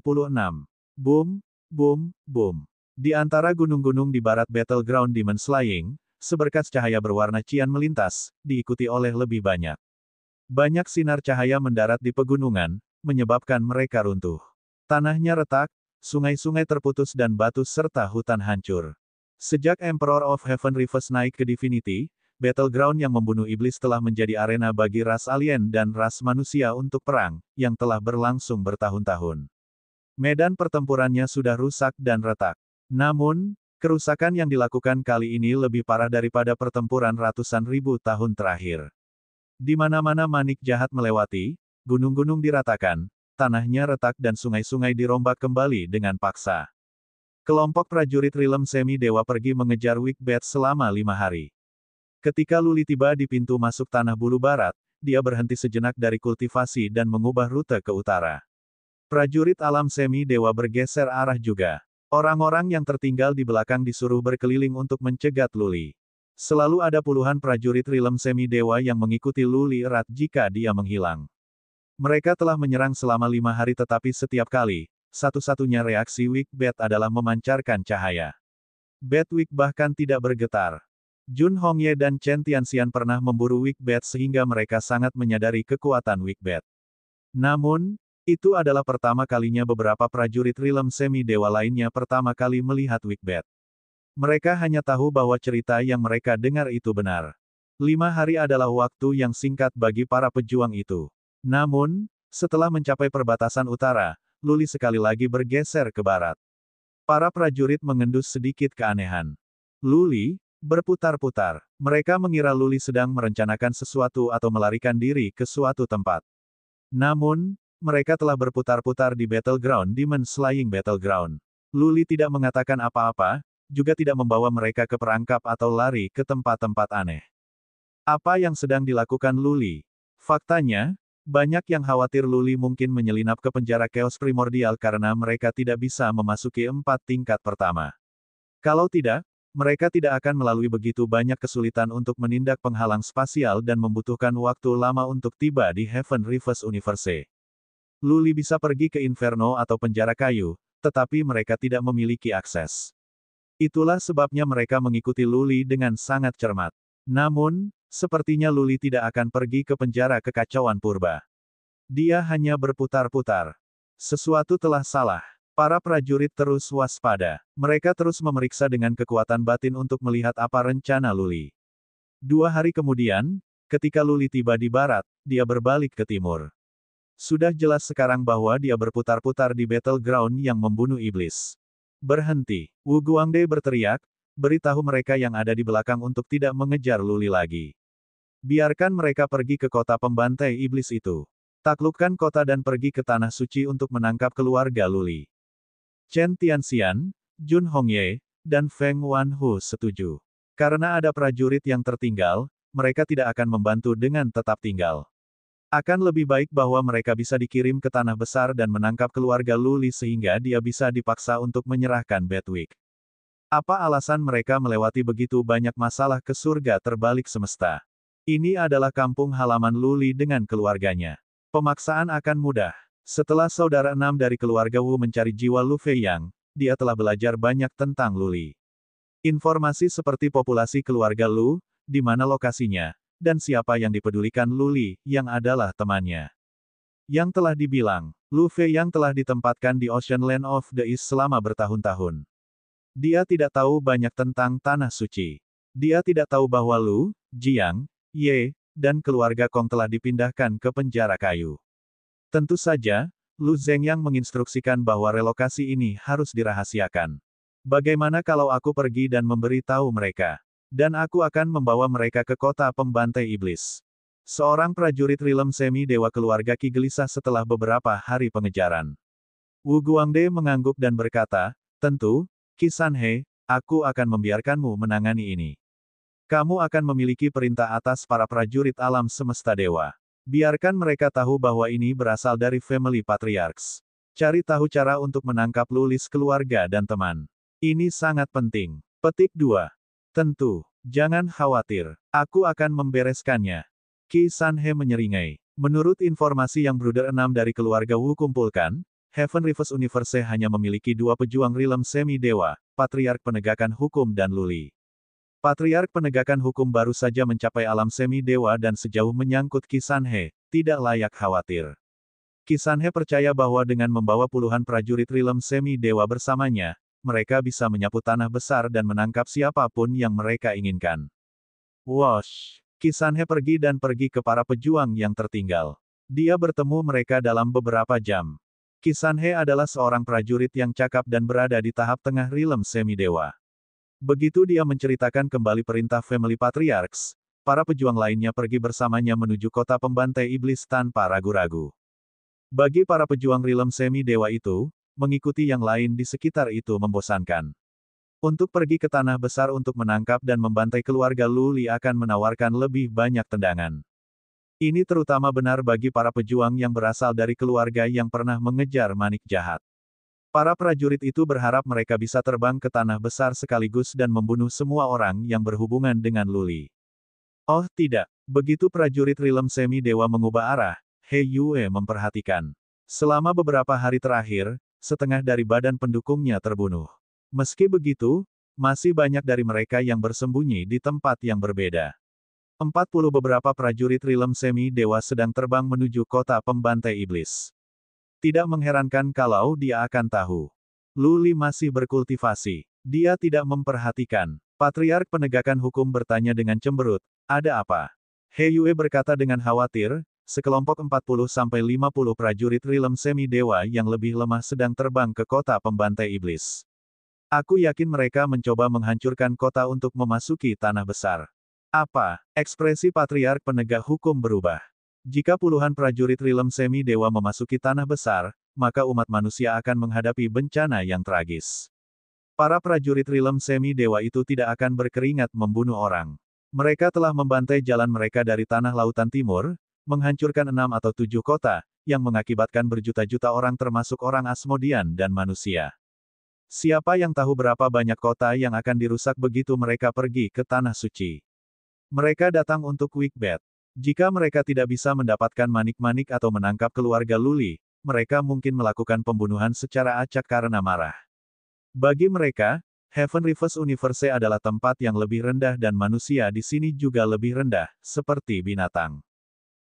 Boom, boom, boom. Di antara gunung-gunung di barat Battleground Demon Slaying, seberkas cahaya berwarna cian melintas, diikuti oleh lebih banyak. Banyak sinar cahaya mendarat di pegunungan, menyebabkan mereka runtuh. Tanahnya retak, sungai-sungai terputus dan batu serta hutan hancur. Sejak Emperor of Heaven Reverse naik ke Divinity, Battleground yang membunuh iblis telah menjadi arena bagi ras alien dan ras manusia untuk perang, yang telah berlangsung bertahun-tahun. Medan pertempurannya sudah rusak dan retak. Namun, kerusakan yang dilakukan kali ini lebih parah daripada pertempuran ratusan ribu tahun terakhir. Di mana-mana manik jahat melewati, gunung-gunung diratakan, tanahnya retak dan sungai-sungai dirombak kembali dengan paksa. Kelompok prajurit Realm Semi Dewa pergi mengejar Wickbat selama 5 hari. Ketika Luli tiba di pintu masuk Tanah Bulu Barat, dia berhenti sejenak dari kultivasi dan mengubah rute ke utara. Prajurit alam Semi Dewa bergeser arah juga. Orang-orang yang tertinggal di belakang disuruh berkeliling untuk mencegat Luli. Selalu ada puluhan prajurit Realm Semi Dewa yang mengikuti Luli erat jika dia menghilang. Mereka telah menyerang selama 5 hari tetapi setiap kali, satu-satunya reaksi Wickbat adalah memancarkan cahaya. Batwick bahkan tidak bergetar. Jun Hongye dan Chen Tianxian pernah memburu Wickbat sehingga mereka sangat menyadari kekuatan Wickbat. Namun, itu adalah pertama kalinya beberapa prajurit Realm Semi Dewa lainnya pertama kali melihat Wickbat. Mereka hanya tahu bahwa cerita yang mereka dengar itu benar. 5 hari adalah waktu yang singkat bagi para pejuang itu. Namun, setelah mencapai perbatasan utara, Luli sekali lagi bergeser ke barat. Para prajurit mengendus sedikit keanehan. Luli berputar-putar. Mereka mengira Luli sedang merencanakan sesuatu atau melarikan diri ke suatu tempat. Namun, mereka telah berputar-putar di Battleground Demon Slaying Battleground. Luli tidak mengatakan apa-apa, juga tidak membawa mereka ke perangkap atau lari ke tempat-tempat aneh. Apa yang sedang dilakukan Luli? Faktanya, banyak yang khawatir Luli mungkin menyelinap ke penjara Chaos Primordial karena mereka tidak bisa memasuki 4 tingkat pertama. Kalau tidak, mereka tidak akan melalui begitu banyak kesulitan untuk menindak penghalang spasial dan membutuhkan waktu lama untuk tiba di Heaven Reverse Universe. Luli bisa pergi ke Inferno atau penjara kayu, tetapi mereka tidak memiliki akses. Itulah sebabnya mereka mengikuti Luli dengan sangat cermat. Namun, sepertinya Luli tidak akan pergi ke penjara kekacauan purba. Dia hanya berputar-putar. Sesuatu telah salah. Para prajurit terus waspada. Mereka terus memeriksa dengan kekuatan batin untuk melihat apa rencana Luli. 2 hari kemudian, ketika Luli tiba di barat, dia berbalik ke timur. Sudah jelas sekarang bahwa dia berputar-putar di Battleground yang membunuh iblis. Berhenti. Wu Guangde berteriak, beritahu mereka yang ada di belakang untuk tidak mengejar Luli lagi. Biarkan mereka pergi ke kota pembantai iblis itu. Taklukkan kota dan pergi ke Tanah Suci untuk menangkap keluarga Luli. Chen Tianxian, Jun Hongye, dan Feng Wanhu setuju. Karena ada prajurit yang tertinggal, mereka tidak akan membantu dengan tetap tinggal. Akan lebih baik bahwa mereka bisa dikirim ke tanah besar dan menangkap keluarga Luli sehingga dia bisa dipaksa untuk menyerahkan Batwick. Apa alasan mereka melewati begitu banyak masalah ke surga terbalik semesta? Ini adalah kampung halaman Luli dengan keluarganya. Pemaksaan akan mudah. Setelah saudara 6 dari keluarga Wu mencari jiwa Lu Feiyang, dia telah belajar banyak tentang Luli. Informasi seperti populasi keluarga Lu, di mana lokasinya, dan siapa yang dipedulikan Luli, yang adalah temannya. Yang telah dibilang, Lu Feiyang telah ditempatkan di Ocean Land of the East selama bertahun-tahun. Dia tidak tahu banyak tentang Tanah Suci. Dia tidak tahu bahwa Lu, Jiang, Ye, dan keluarga Kong telah dipindahkan ke penjara kayu. Tentu saja, Lu Zhengyang menginstruksikan bahwa relokasi ini harus dirahasiakan. Bagaimana kalau aku pergi dan memberi tahu mereka? Dan aku akan membawa mereka ke kota pembantai iblis. Seorang prajurit rilem semi-dewa keluarga Qi gelisah setelah beberapa hari pengejaran. Wu Guangde mengangguk dan berkata, tentu, Qi Sanhe, aku akan membiarkanmu menangani ini. Kamu akan memiliki perintah atas para prajurit alam semesta dewa. Biarkan mereka tahu bahwa ini berasal dari family patriarchs. Cari tahu cara untuk menangkap Lulis keluarga dan teman. Ini sangat penting. Petik 2. Tentu, jangan khawatir. Aku akan membereskannya. Qi Sanhe menyeringai. Menurut informasi yang Bruder 6 dari keluarga Wu kumpulkan, Heaven Reverse Universe hanya memiliki 2 pejuang rilem semi-dewa, Patriark Penegakan Hukum dan Luli. Patriark Penegakan Hukum baru saja mencapai alam semi-dewa dan sejauh menyangkut Qi Sanhe, tidak layak khawatir. Qi Sanhe percaya bahwa dengan membawa puluhan prajurit rilem semi-dewa bersamanya, mereka bisa menyapu tanah besar dan menangkap siapapun yang mereka inginkan. Wosh! Qi Sanhe pergi ke para pejuang yang tertinggal. Dia bertemu mereka dalam beberapa jam. Qi Sanhe adalah seorang prajurit yang cakap dan berada di tahap tengah rilem semi-dewa. Begitu dia menceritakan kembali perintah Family Patriarchs, para pejuang lainnya pergi bersamanya menuju kota pembantai iblis tanpa ragu-ragu. Bagi para pejuang rilem semi-dewa itu, mengikuti yang lain di sekitar itu membosankan. Untuk pergi ke tanah besar untuk menangkap dan membantai keluarga Luli akan menawarkan lebih banyak tendangan. Ini terutama benar bagi para pejuang yang berasal dari keluarga yang pernah mengejar manik jahat. Para prajurit itu berharap mereka bisa terbang ke tanah besar sekaligus dan membunuh semua orang yang berhubungan dengan Luli. Oh tidak, begitu prajurit rilem semi-dewa mengubah arah, He Yue memperhatikan. Selama beberapa hari terakhir, setengah dari badan pendukungnya terbunuh. Meski begitu, masih banyak dari mereka yang bersembunyi di tempat yang berbeda. 40 beberapa prajurit rilem semi-dewa sedang terbang menuju kota pembantai iblis. Tidak mengherankan kalau dia akan tahu. Luli masih berkultivasi. Dia tidak memperhatikan. Patriark Penegakan Hukum bertanya dengan cemberut, ada apa? He Yue berkata dengan khawatir, sekelompok 40-50 prajurit rilem semi-dewa yang lebih lemah sedang terbang ke kota pembantai iblis. Aku yakin mereka mencoba menghancurkan kota untuk memasuki tanah besar. Apa? Ekspresi Patriark Penegak Hukum berubah. Jika puluhan prajurit rilem semi-dewa memasuki tanah besar, maka umat manusia akan menghadapi bencana yang tragis. Para prajurit rilem semi-dewa itu tidak akan berkeringat membunuh orang. Mereka telah membantai jalan mereka dari tanah lautan timur, menghancurkan 6 atau 7 kota, yang mengakibatkan berjuta-juta orang termasuk orang Asmodian dan manusia. Siapa yang tahu berapa banyak kota yang akan dirusak begitu mereka pergi ke Tanah Suci? Mereka datang untuk Wigbet. Jika mereka tidak bisa mendapatkan manik-manik atau menangkap keluarga Luli, mereka mungkin melakukan pembunuhan secara acak karena marah. Bagi mereka, Heaven Reverse Universe adalah tempat yang lebih rendah dan manusia di sini juga lebih rendah, seperti binatang.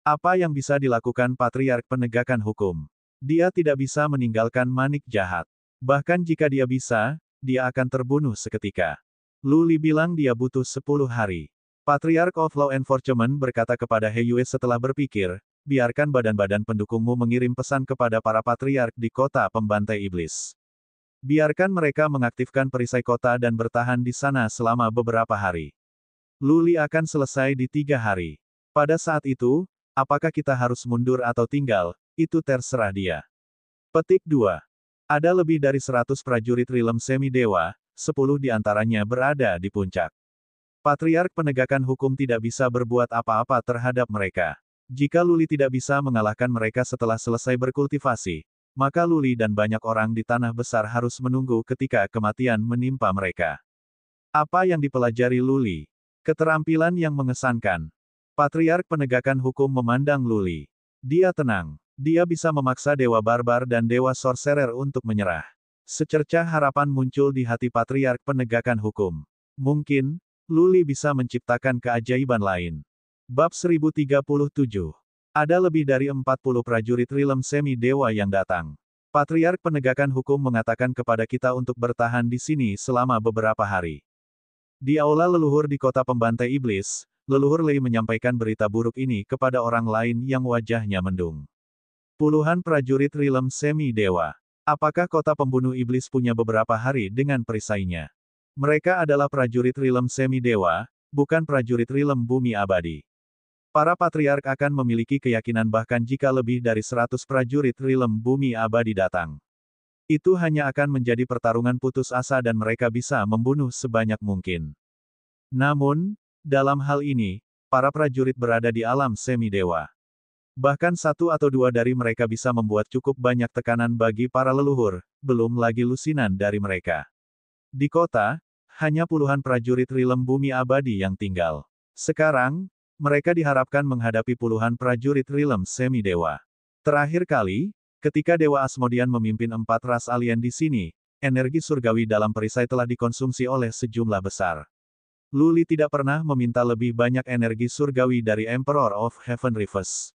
Apa yang bisa dilakukan Patriark Penegakan Hukum? Dia tidak bisa meninggalkan manik jahat. Bahkan jika dia bisa, dia akan terbunuh seketika. Luli bilang dia butuh 10 hari. Patriarch of Law Enforcement berkata kepada He Yue setelah berpikir, biarkan badan-badan pendukungmu mengirim pesan kepada para patriark di kota pembantai iblis. Biarkan mereka mengaktifkan perisai kota dan bertahan di sana selama beberapa hari. Luli akan selesai di 3 hari. Pada saat itu, apakah kita harus mundur atau tinggal, itu terserah dia. Petik 2. Ada lebih dari 100 prajurit rilem semi-dewa, 10 diantaranya berada di puncak. Patriark Penegakan Hukum tidak bisa berbuat apa-apa terhadap mereka. Jika Luli tidak bisa mengalahkan mereka setelah selesai berkultivasi, maka Luli dan banyak orang di tanah besar harus menunggu ketika kematian menimpa mereka. Apa yang dipelajari Luli? Keterampilan yang mengesankan. Patriark Penegakan Hukum memandang Luli. Dia tenang. Dia bisa memaksa dewa barbar dan dewa sorcerer untuk menyerah. Secercah harapan muncul di hati Patriark Penegakan Hukum. Mungkin, Luli bisa menciptakan keajaiban lain. Bab 1037. Ada lebih dari 40 prajurit rilem semi-dewa yang datang. Patriark Penegakan Hukum mengatakan kepada kita untuk bertahan di sini selama beberapa hari. Di aula leluhur di kota pembantai iblis, leluhur Lei menyampaikan berita buruk ini kepada orang lain yang wajahnya mendung. Puluhan prajurit rilem semi-dewa. Apakah kota pembunuh iblis punya beberapa hari dengan perisainya? Mereka adalah prajurit rilem semi-dewa, bukan prajurit rilem bumi abadi. Para patriark akan memiliki keyakinan bahkan jika lebih dari 100 prajurit rilem bumi abadi datang. Itu hanya akan menjadi pertarungan putus asa dan mereka bisa membunuh sebanyak mungkin. Namun, dalam hal ini, para prajurit berada di alam semi-dewa. Bahkan satu atau dua dari mereka bisa membuat cukup banyak tekanan bagi para leluhur, belum lagi lusinan dari mereka. Di kota, hanya puluhan prajurit rilem bumi abadi yang tinggal. Sekarang, mereka diharapkan menghadapi puluhan prajurit rilem semi-dewa. Terakhir kali, ketika Dewa Asmodean memimpin 4 ras alien di sini, energi surgawi dalam perisai telah dikonsumsi oleh sejumlah besar. Lu Li tidak pernah meminta lebih banyak energi surgawi dari Emperor of Heaven Rivers.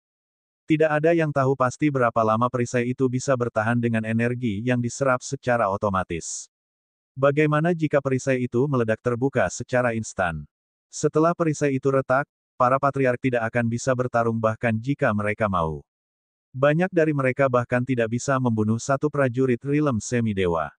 Tidak ada yang tahu pasti berapa lama perisai itu bisa bertahan dengan energi yang diserap secara otomatis. Bagaimana jika perisai itu meledak terbuka secara instan? Setelah perisai itu retak, para patriark tidak akan bisa bertarung bahkan jika mereka mau. Banyak dari mereka bahkan tidak bisa membunuh satu prajurit rilem semi-dewa.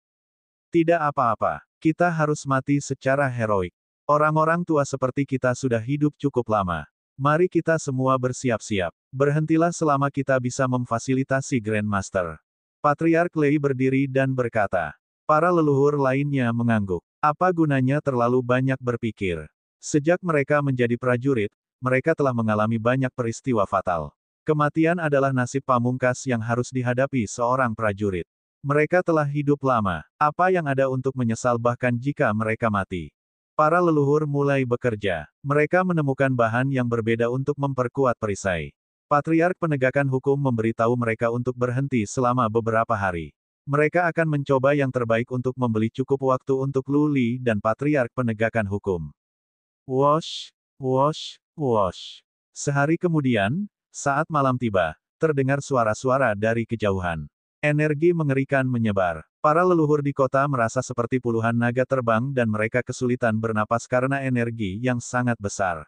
Tidak apa-apa, kita harus mati secara heroik. Orang-orang tua seperti kita sudah hidup cukup lama. Mari kita semua bersiap-siap. Berhentilah selama kita bisa memfasilitasi Grandmaster. Patriark Lei berdiri dan berkata. Para leluhur lainnya mengangguk. Apa gunanya terlalu banyak berpikir? Sejak mereka menjadi prajurit, mereka telah mengalami banyak peristiwa fatal. Kematian adalah nasib pamungkas yang harus dihadapi seorang prajurit. Mereka telah hidup lama. Apa yang ada untuk menyesal bahkan jika mereka mati? Para leluhur mulai bekerja. Mereka menemukan bahan yang berbeda untuk memperkuat perisai. Patriark Penegakan Hukum memberitahu mereka untuk berhenti selama beberapa hari. Mereka akan mencoba yang terbaik untuk membeli cukup waktu untuk Lu Li dan Patriark Penegakan Hukum. Wosh, wosh, wosh. Sehari kemudian, saat malam tiba, terdengar suara-suara dari kejauhan. Energi mengerikan menyebar. Para leluhur di kota merasa seperti puluhan naga terbang dan mereka kesulitan bernapas karena energi yang sangat besar.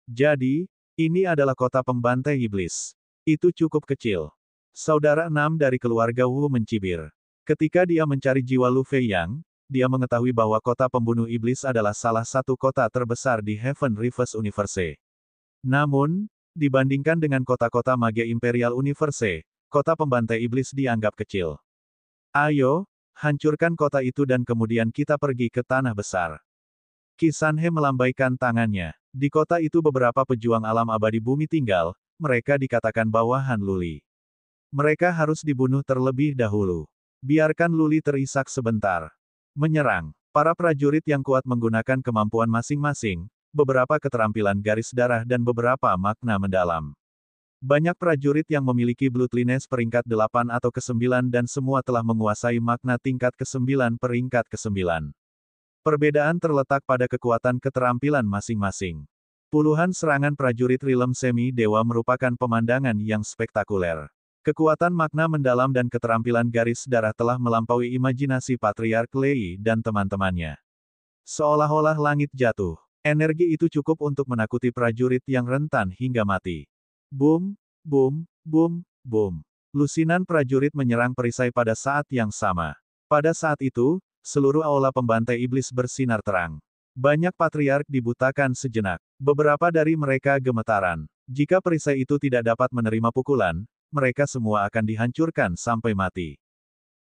Jadi, ini adalah kota pembantai iblis. Itu cukup kecil. Saudara 6 dari keluarga Wu mencibir. Ketika dia mencari jiwa Lu Feiyang, dia mengetahui bahwa kota pembunuh iblis adalah salah satu kota terbesar di Heaven Rivers Universe. Namun, dibandingkan dengan kota-kota Mage Imperial Universe, kota pembantai iblis dianggap kecil. Ayo, hancurkan kota itu dan kemudian kita pergi ke tanah besar. Qi Sanhe melambaikan tangannya. Di kota itu beberapa pejuang alam abadi bumi tinggal, mereka dikatakan bawahan Lu Li. Mereka harus dibunuh terlebih dahulu. Biarkan Lu Li terisak sebentar. Menyerang. Para prajurit yang kuat menggunakan kemampuan masing-masing, beberapa keterampilan garis darah dan beberapa makna mendalam. Banyak prajurit yang memiliki Bloodlines peringkat 8 atau ke-9 dan semua telah menguasai makna tingkat ke-9 peringkat ke-9. Perbedaan terletak pada kekuatan keterampilan masing-masing. Puluhan serangan prajurit rilem semi-dewa merupakan pemandangan yang spektakuler. Kekuatan makna mendalam dan keterampilan garis darah telah melampaui imajinasi Patriark Lei dan teman-temannya. Seolah-olah langit jatuh. Energi itu cukup untuk menakuti prajurit yang rentan hingga mati. Boom, boom, boom, boom. Lusinan prajurit menyerang perisai pada saat yang sama. Pada saat itu, seluruh aula pembantai iblis bersinar terang. Banyak patriark dibutakan sejenak. Beberapa dari mereka gemetaran. Jika perisai itu tidak dapat menerima pukulan, mereka semua akan dihancurkan sampai mati.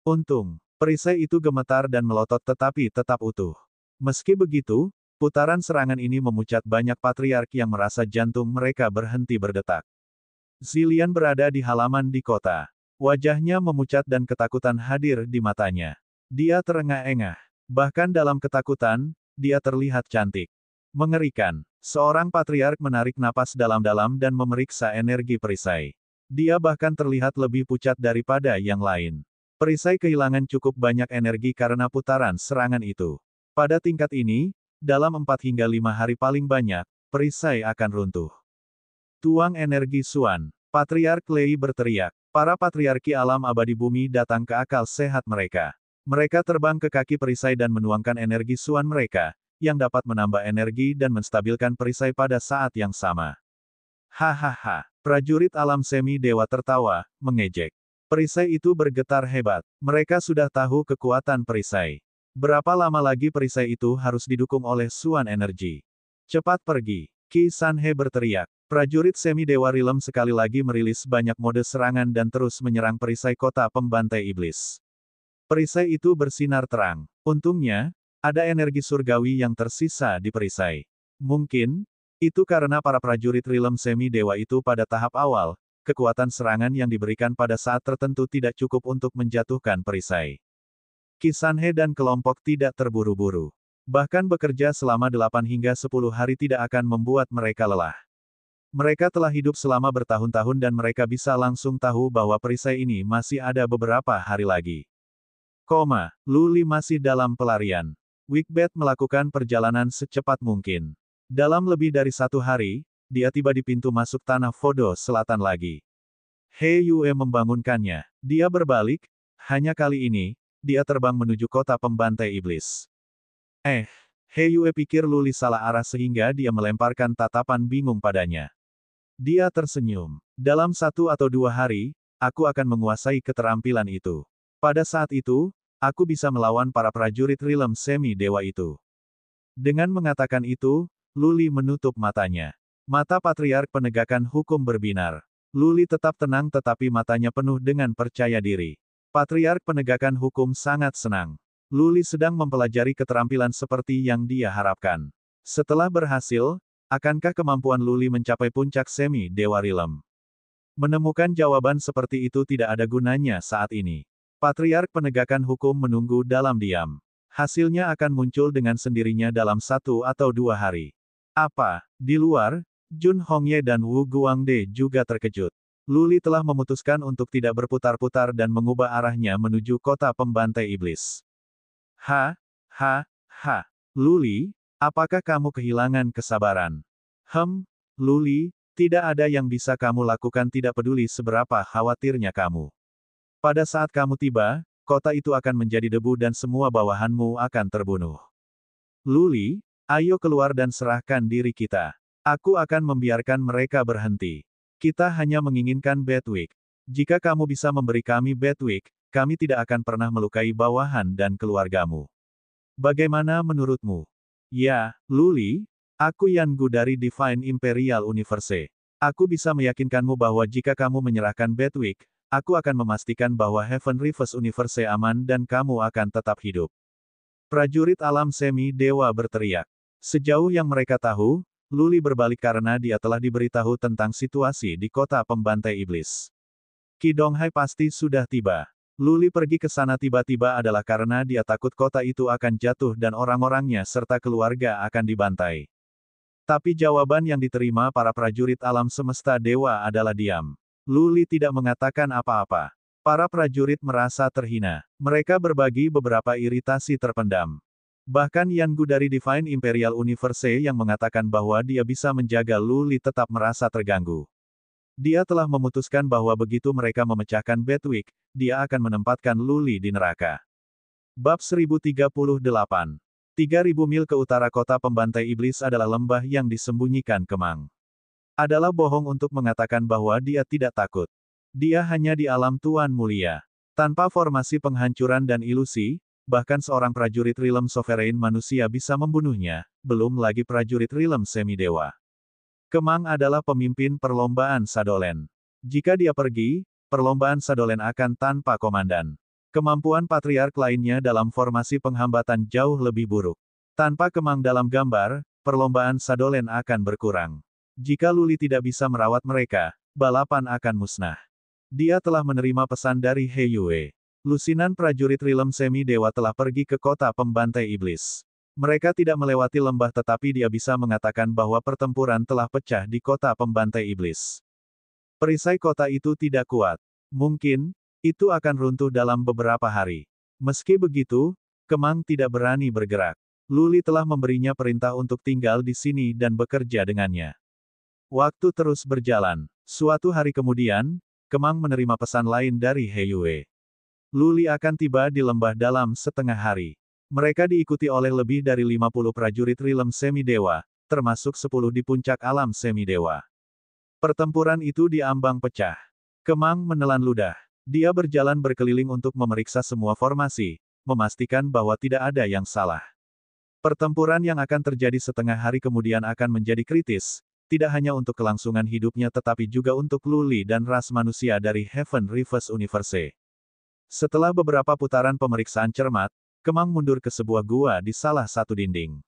Untung, perisai itu gemetar dan melotot tetapi tetap utuh. Meski begitu, putaran serangan ini memucat banyak patriark yang merasa jantung mereka berhenti berdetak. Zilian berada di halaman di kota. Wajahnya memucat dan ketakutan hadir di matanya. Dia terengah-engah. Bahkan dalam ketakutan, dia terlihat cantik. Mengerikan. Seorang patriark menarik napas dalam-dalam dan memeriksa energi perisai. Dia bahkan terlihat lebih pucat daripada yang lain. Perisai kehilangan cukup banyak energi karena putaran serangan itu. Pada tingkat ini, dalam 4 hingga 5 hari paling banyak, perisai akan runtuh. Tuang energi Suan. Patriark Lei berteriak. Para patriarki alam abadi bumi datang ke akal sehat mereka. Mereka terbang ke kaki perisai dan menuangkan energi suan mereka, yang dapat menambah energi dan menstabilkan perisai pada saat yang sama. Hahaha. Prajurit alam semi dewa tertawa, mengejek. Perisai itu bergetar hebat. Mereka sudah tahu kekuatan perisai. Berapa lama lagi perisai itu harus didukung oleh suan energi? Cepat pergi. Qi Sanhe berteriak. Prajurit semi dewa Rilem sekali lagi merilis banyak mode serangan dan terus menyerang perisai kota pembantai iblis. Perisai itu bersinar terang. Untungnya, ada energi surgawi yang tersisa di perisai. Mungkin, itu karena para prajurit Rilem semi dewa itu pada tahap awal, kekuatan serangan yang diberikan pada saat tertentu tidak cukup untuk menjatuhkan perisai. Qi Sanhe dan kelompok tidak terburu-buru. Bahkan bekerja selama 8 hingga 10 hari tidak akan membuat mereka lelah. Mereka telah hidup selama bertahun-tahun dan mereka bisa langsung tahu bahwa perisai ini masih ada beberapa hari lagi. Lu Li masih dalam pelarian. Wigbet melakukan perjalanan secepat mungkin. Dalam lebih dari 1 hari, dia tiba di pintu masuk tanah Fodo Selatan lagi. He Yue membangunkannya. Dia berbalik, hanya kali ini, dia terbang menuju kota pembantai iblis. He Yue pikir Lu Li salah arah sehingga dia melemparkan tatapan bingung padanya. Dia tersenyum. Dalam 1 atau 2 hari, aku akan menguasai keterampilan itu. Pada saat itu, aku bisa melawan para prajurit Rilem semi dewa itu. Dengan mengatakan itu, Lu Li menutup matanya. Mata patriark penegakan hukum berbinar. Lu Li tetap tenang tetapi matanya penuh dengan percaya diri. Patriark penegakan hukum sangat senang. Lu Li sedang mempelajari keterampilan seperti yang dia harapkan. Setelah berhasil, akankah kemampuan Lu Li mencapai puncak semi dewa Rilem? Menemukan jawaban seperti itu tidak ada gunanya saat ini. Patriark penegakan hukum menunggu dalam diam. Hasilnya akan muncul dengan sendirinya dalam 1 atau 2 hari. Apa? Di luar, Jun Hongye dan Wu Guangde juga terkejut. Lu Li telah memutuskan untuk tidak berputar-putar dan mengubah arahnya menuju kota pembantai iblis. Lu Li, apakah kamu kehilangan kesabaran? Lu Li, tidak ada yang bisa kamu lakukan tidak peduli seberapa khawatirnya kamu. Pada saat kamu tiba, kota itu akan menjadi debu dan semua bawahanmu akan terbunuh. Lu Li, ayo keluar dan serahkan diri kita. Aku akan membiarkan mereka berhenti. Kita hanya menginginkan Bedwick. Jika kamu bisa memberi kami Bedwick, kami tidak akan pernah melukai bawahan dan keluargamu. Bagaimana menurutmu? Ya, Lu Li, aku Yan Gu dari Divine Imperial Universe. Aku bisa meyakinkanmu bahwa jika kamu menyerahkan Bedwick, aku akan memastikan bahwa Heaven Reverse Universe aman dan kamu akan tetap hidup. Prajurit alam semi dewa berteriak. Sejauh yang mereka tahu, Lu Li berbalik karena dia telah diberitahu tentang situasi di kota pembantai iblis. Qi Donghai pasti sudah tiba. Lu Li pergi ke sana tiba-tiba adalah karena dia takut kota itu akan jatuh dan orang-orangnya serta keluarga akan dibantai. Tapi jawaban yang diterima para prajurit alam semesta dewa adalah diam. Lu Li tidak mengatakan apa-apa. Para prajurit merasa terhina. Mereka berbagi beberapa iritasi terpendam. Bahkan Yan Gu dari Divine Imperial Universe yang mengatakan bahwa dia bisa menjaga Lu Li tetap merasa terganggu. Dia telah memutuskan bahwa begitu mereka memecahkan Bedwick, dia akan menempatkan Lu Li di neraka. Bab 1038. 3.000 mil ke utara kota pembantai iblis adalah lembah yang disembunyikan kemang. Adalah bohong untuk mengatakan bahwa dia tidak takut. Dia hanya di alam Tuan Mulia. Tanpa formasi penghancuran dan ilusi, bahkan seorang prajurit Rilem Sovereign manusia bisa membunuhnya, belum lagi prajurit Rilem semidewa. Kemang adalah pemimpin perlombaan Sadolen. Jika dia pergi, perlombaan Sadolen akan tanpa komandan. Kemampuan patriark lainnya dalam formasi penghambatan jauh lebih buruk. Tanpa Kemang dalam gambar, perlombaan Sadolen akan berkurang. Jika Lu Li tidak bisa merawat mereka, balapan akan musnah. Dia telah menerima pesan dari He Yue. Lusinan prajurit Rilem Semi Dewa telah pergi ke kota pembantai iblis. Mereka tidak melewati lembah tetapi dia bisa mengatakan bahwa pertempuran telah pecah di kota pembantai iblis. Perisai kota itu tidak kuat. Mungkin, itu akan runtuh dalam beberapa hari. Meski begitu, Kemang tidak berani bergerak. Lu Li telah memberinya perintah untuk tinggal di sini dan bekerja dengannya. Waktu terus berjalan. Suatu hari kemudian, Kemang menerima pesan lain dari He Yue. Lu Li akan tiba di lembah dalam setengah hari. Mereka diikuti oleh lebih dari 50 prajurit rilem semi-dewa, termasuk 10 di puncak alam semi-dewa. Pertempuran itu diambang pecah. Kemang menelan ludah. Dia berjalan berkeliling untuk memeriksa semua formasi, memastikan bahwa tidak ada yang salah. Pertempuran yang akan terjadi setengah hari kemudian akan menjadi kritis, tidak hanya untuk kelangsungan hidupnya tetapi juga untuk Lu Li dan ras manusia dari Heaven Reverse Universe. Setelah beberapa putaran pemeriksaan cermat, Kemang mundur ke sebuah gua di salah satu dinding.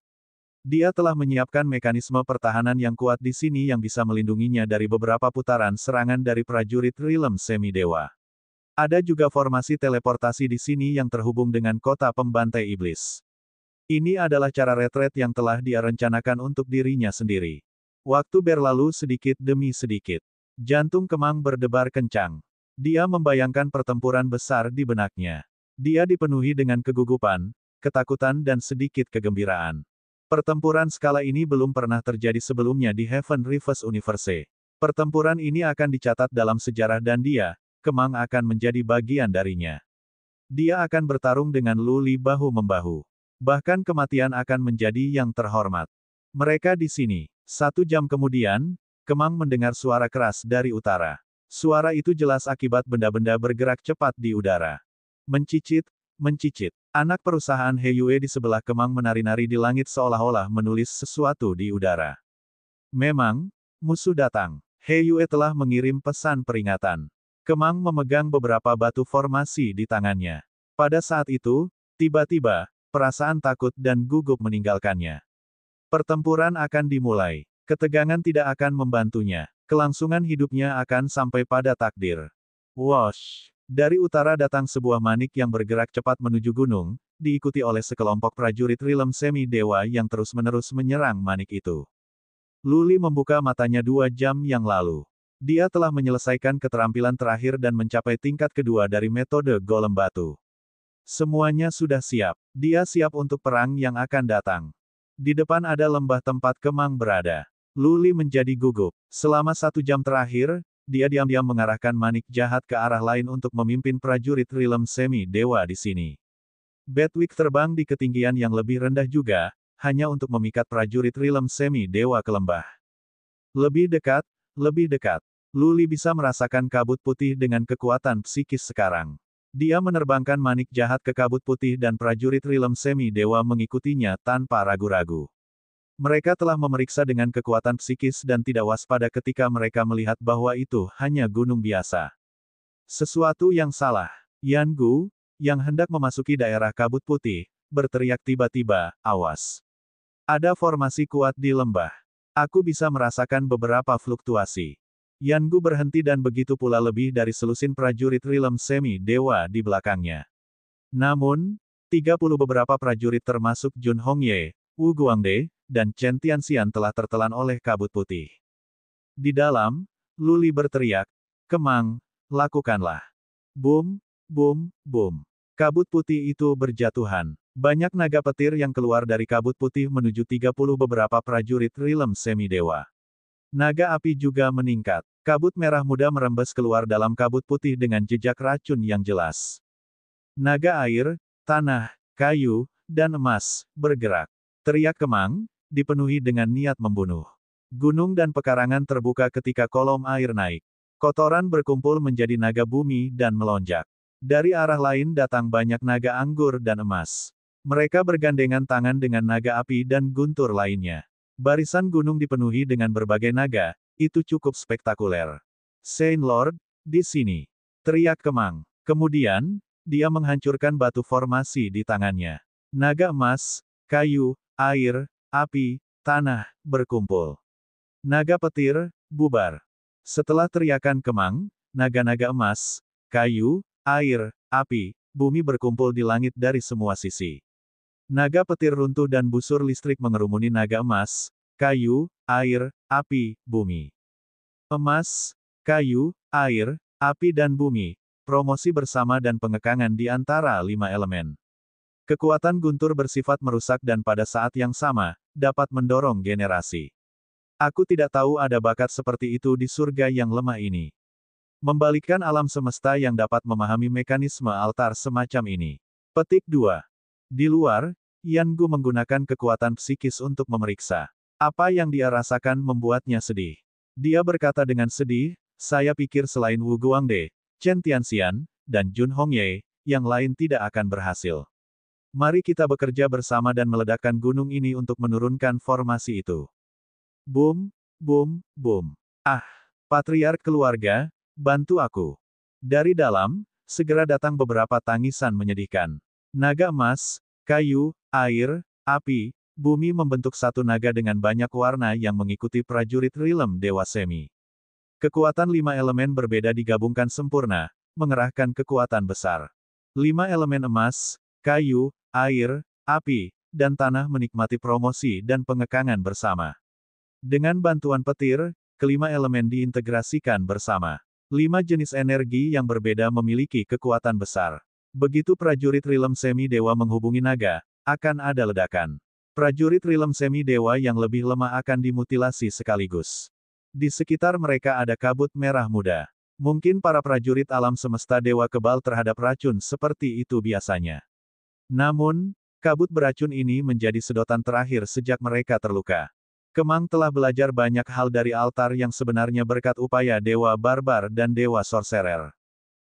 Dia telah menyiapkan mekanisme pertahanan yang kuat di sini yang bisa melindunginya dari beberapa putaran serangan dari prajurit rilem semi-dewa. Ada juga formasi teleportasi di sini yang terhubung dengan kota pembantai iblis. Ini adalah cara retret yang telah dia rencanakan untuk dirinya sendiri. Waktu berlalu sedikit demi sedikit. Jantung Kemang berdebar kencang. Dia membayangkan pertempuran besar di benaknya. Dia dipenuhi dengan kegugupan, ketakutan dan sedikit kegembiraan. Pertempuran skala ini belum pernah terjadi sebelumnya di Heaven Reverse Universe. Pertempuran ini akan dicatat dalam sejarah dan dia, Kemang akan menjadi bagian darinya. Dia akan bertarung dengan Lu Li bahu-membahu. Bahkan kematian akan menjadi yang terhormat. Mereka di sini. 1 jam kemudian, Kemang mendengar suara keras dari utara. Suara itu jelas akibat benda-benda bergerak cepat di udara. Mencicit, mencicit. Anak perusahaan He Yue di sebelah Kemang menari-nari di langit seolah-olah menulis sesuatu di udara. Memang, musuh datang. He Yue telah mengirim pesan peringatan. Kemang memegang beberapa batu formasi di tangannya. Pada saat itu, tiba-tiba, perasaan takut dan gugup meninggalkannya. Pertempuran akan dimulai. Ketegangan tidak akan membantunya. Kelangsungan hidupnya akan sampai pada takdir. Wosh! Dari utara datang sebuah manik yang bergerak cepat menuju gunung, diikuti oleh sekelompok prajurit rilem semi-dewa yang terus-menerus menyerang manik itu. Lu Li membuka matanya 2 jam yang lalu. Dia telah menyelesaikan keterampilan terakhir dan mencapai tingkat kedua dari metode golem batu. Semuanya sudah siap. Dia siap untuk perang yang akan datang. Di depan ada lembah tempat Kemang berada. Lu Li menjadi gugup. Selama 1 jam terakhir, dia diam-diam mengarahkan manik jahat ke arah lain untuk memimpin prajurit rilem semi-dewa di sini. Bedwick terbang di ketinggian yang lebih rendah juga, hanya untuk memikat prajurit rilem semi-dewa ke lembah. Lebih dekat, lebih dekat. Lu Li bisa merasakan kabut putih dengan kekuatan psikis sekarang. Dia menerbangkan manik jahat ke kabut putih dan prajurit rilem semi-dewa mengikutinya tanpa ragu-ragu. Mereka telah memeriksa dengan kekuatan psikis dan tidak waspada ketika mereka melihat bahwa itu hanya gunung biasa. Sesuatu yang salah. Yan Gu, yang hendak memasuki daerah kabut putih, berteriak tiba-tiba, awas. Ada formasi kuat di lembah. Aku bisa merasakan beberapa fluktuasi. Yan Gu berhenti dan begitu pula lebih dari selusin prajurit rilem semi-dewa di belakangnya. Namun, 30 beberapa prajurit termasuk Jun Hongye, Wu Guangde, dan Chen Tianxian telah tertelan oleh kabut putih. Di dalam, Lu Li berteriak, Kemang, lakukanlah. Boom, boom, boom. Kabut putih itu berjatuhan. Banyak naga petir yang keluar dari kabut putih menuju 30 beberapa prajurit rilem semi-dewa. Naga api juga meningkat. Kabut merah muda merembes keluar dalam kabut putih dengan jejak racun yang jelas. Naga air, tanah, kayu, dan emas bergerak. Teriak Kemang, dipenuhi dengan niat membunuh. Gunung dan pekarangan terbuka ketika kolom air naik. Kotoran berkumpul menjadi naga bumi dan melonjak. Dari arah lain datang banyak naga anggur dan emas. Mereka bergandengan tangan dengan naga api dan guntur lainnya. Barisan gunung dipenuhi dengan berbagai naga, itu cukup spektakuler. Saint Lord, di sini. Teriak Kemang. Kemudian, dia menghancurkan batu formasi di tangannya. Naga emas, kayu, air, api, tanah, berkumpul. Naga petir, bubar. Setelah teriakan Kemang, naga-naga emas, kayu, air, api, bumi berkumpul di langit dari semua sisi. Naga petir runtuh dan busur listrik mengerumuni naga emas, kayu, air, api, bumi. Emas, kayu, air, api dan bumi, promosi bersama dan pengekangan di antara 5 elemen. Kekuatan guntur bersifat merusak dan pada saat yang sama, dapat mendorong generasi. Aku tidak tahu ada bakat seperti itu di surga yang lemah ini. Membalikkan alam semesta yang dapat memahami mekanisme altar semacam ini. Petik 2. Di luar, Yan Gu menggunakan kekuatan psikis untuk memeriksa. Apa yang dia rasakan membuatnya sedih. Dia berkata dengan sedih, saya pikir selain Wu Guangde, Chen Tianxian, dan Jun Hongye, yang lain tidak akan berhasil. Mari kita bekerja bersama dan meledakkan gunung ini untuk menurunkan formasi itu. Boom, boom, boom. Ah, patriark keluarga, bantu aku. Dari dalam, segera datang beberapa tangisan menyedihkan. Naga emas, kayu, air, api, bumi membentuk satu naga dengan banyak warna yang mengikuti prajurit Rilem Dewa Semi. Kekuatan 5 elemen berbeda digabungkan sempurna, mengerahkan kekuatan besar. 5 elemen emas, kayu, air, api, dan tanah menikmati promosi dan pengekangan bersama. Dengan bantuan petir, kelima elemen diintegrasikan bersama. 5 jenis energi yang berbeda memiliki kekuatan besar. Begitu prajurit Rilem Semi Dewa menghubungi naga, akan ada ledakan. Prajurit Rilem Semi Dewa yang lebih lemah akan dimutilasi sekaligus. Di sekitar mereka ada kabut merah muda. Mungkin para prajurit alam semesta dewa kebal terhadap racun seperti itu biasanya. Namun, kabut beracun ini menjadi sedotan terakhir sejak mereka terluka. Kemang telah belajar banyak hal dari altar yang sebenarnya berkat upaya Dewa Barbar dan Dewa Sorcerer.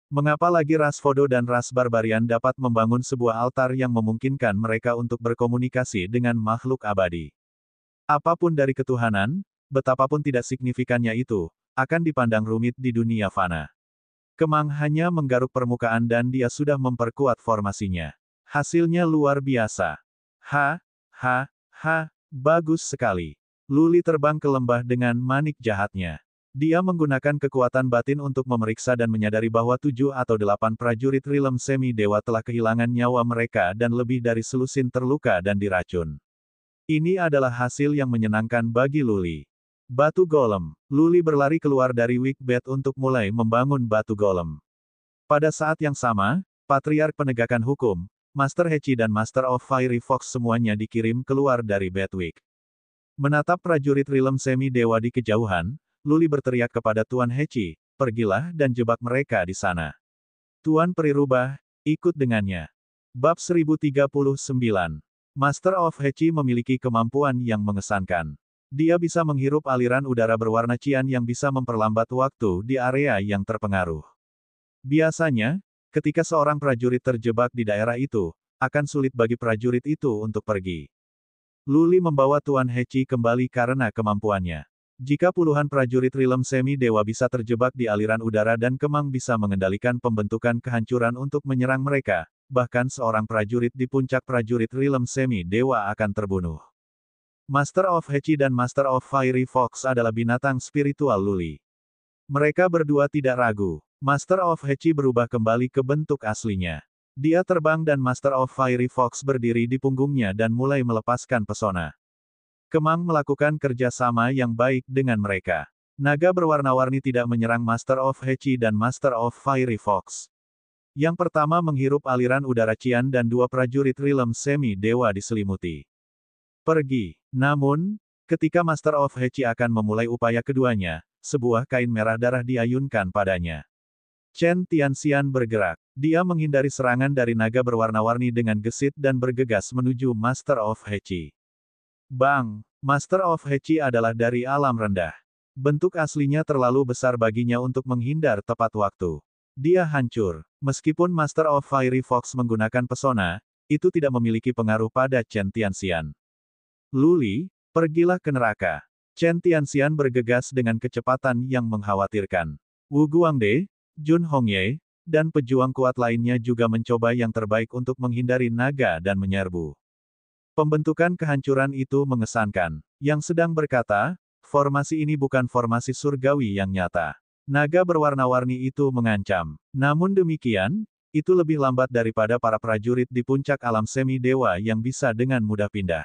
Mengapa lagi ras Fodo dan ras Barbarian dapat membangun sebuah altar yang memungkinkan mereka untuk berkomunikasi dengan makhluk abadi? Apapun dari ketuhanan, betapapun tidak signifikannya itu, akan dipandang rumit di dunia fana. Kemang hanya menggaruk permukaan dan dia sudah memperkuat formasinya. Hasilnya luar biasa. Bagus sekali. Luli terbang ke lembah dengan manik jahatnya. Dia menggunakan kekuatan batin untuk memeriksa dan menyadari bahwa 7 atau 8 prajurit Rilem Semi Dewa telah kehilangan nyawa mereka dan lebih dari selusin terluka dan diracun. Ini adalah hasil yang menyenangkan bagi Luli. Batu Golem. Luli berlari keluar dari Wickbed untuk mulai membangun batu golem. Pada saat yang sama, Patriark Penegakan Hukum, Master Hechi dan Master of Fiery Fox semuanya dikirim keluar dari Bedwick. Menatap prajurit Rilem Semi Dewa di kejauhan, Luli berteriak kepada Tuan Hechi, pergilah dan jebak mereka di sana. Tuan Peri Rubah, ikut dengannya. Bab 1039. Master of Hechi memiliki kemampuan yang mengesankan. Dia bisa menghirup aliran udara berwarna cian yang bisa memperlambat waktu di area yang terpengaruh. Biasanya, ketika seorang prajurit terjebak di daerah itu, akan sulit bagi prajurit itu untuk pergi. Luli membawa Tuan Hechi kembali karena kemampuannya. Jika puluhan prajurit Rilem Semi Dewa bisa terjebak di aliran udara dan Kemang bisa mengendalikan pembentukan kehancuran untuk menyerang mereka, bahkan seorang prajurit di puncak prajurit Rilem Semi Dewa akan terbunuh. Master of Hechi dan Master of Fiery Fox adalah binatang spiritual Luli. Mereka berdua tidak ragu. Master of Hechi berubah kembali ke bentuk aslinya. Dia terbang dan Master of Fiery Fox berdiri di punggungnya dan mulai melepaskan pesona. Kemang melakukan kerja sama yang baik dengan mereka. Naga berwarna-warni tidak menyerang Master of Hechi dan Master of Fiery Fox. Yang pertama menghirup aliran udara cian dan 2 prajurit Rilem Semi Dewa diselimuti. Pergi. Namun, ketika Master of Hechi akan memulai upaya keduanya, sebuah kain merah darah diayunkan padanya. Chen Tianxian bergerak. Dia menghindari serangan dari naga berwarna-warni dengan gesit dan bergegas menuju Master of Hechi. Bang! Master of Hechi adalah dari alam rendah. Bentuk aslinya terlalu besar baginya untuk menghindar tepat waktu. Dia hancur. Meskipun Master of Fiery Fox menggunakan pesona, itu tidak memiliki pengaruh pada Chen Tianxian. Luli, pergilah ke neraka. Chen Tianxian bergegas dengan kecepatan yang mengkhawatirkan. Wu Guangde, Jun Hongye, dan pejuang kuat lainnya juga mencoba yang terbaik untuk menghindari naga dan menyerbu. Pembentukan kehancuran itu mengesankan. Yang sedang berkata, formasi ini bukan formasi surgawi yang nyata. Naga berwarna-warni itu mengancam. Namun demikian, itu lebih lambat daripada para prajurit di puncak alam semi dewa yang bisa dengan mudah pindah.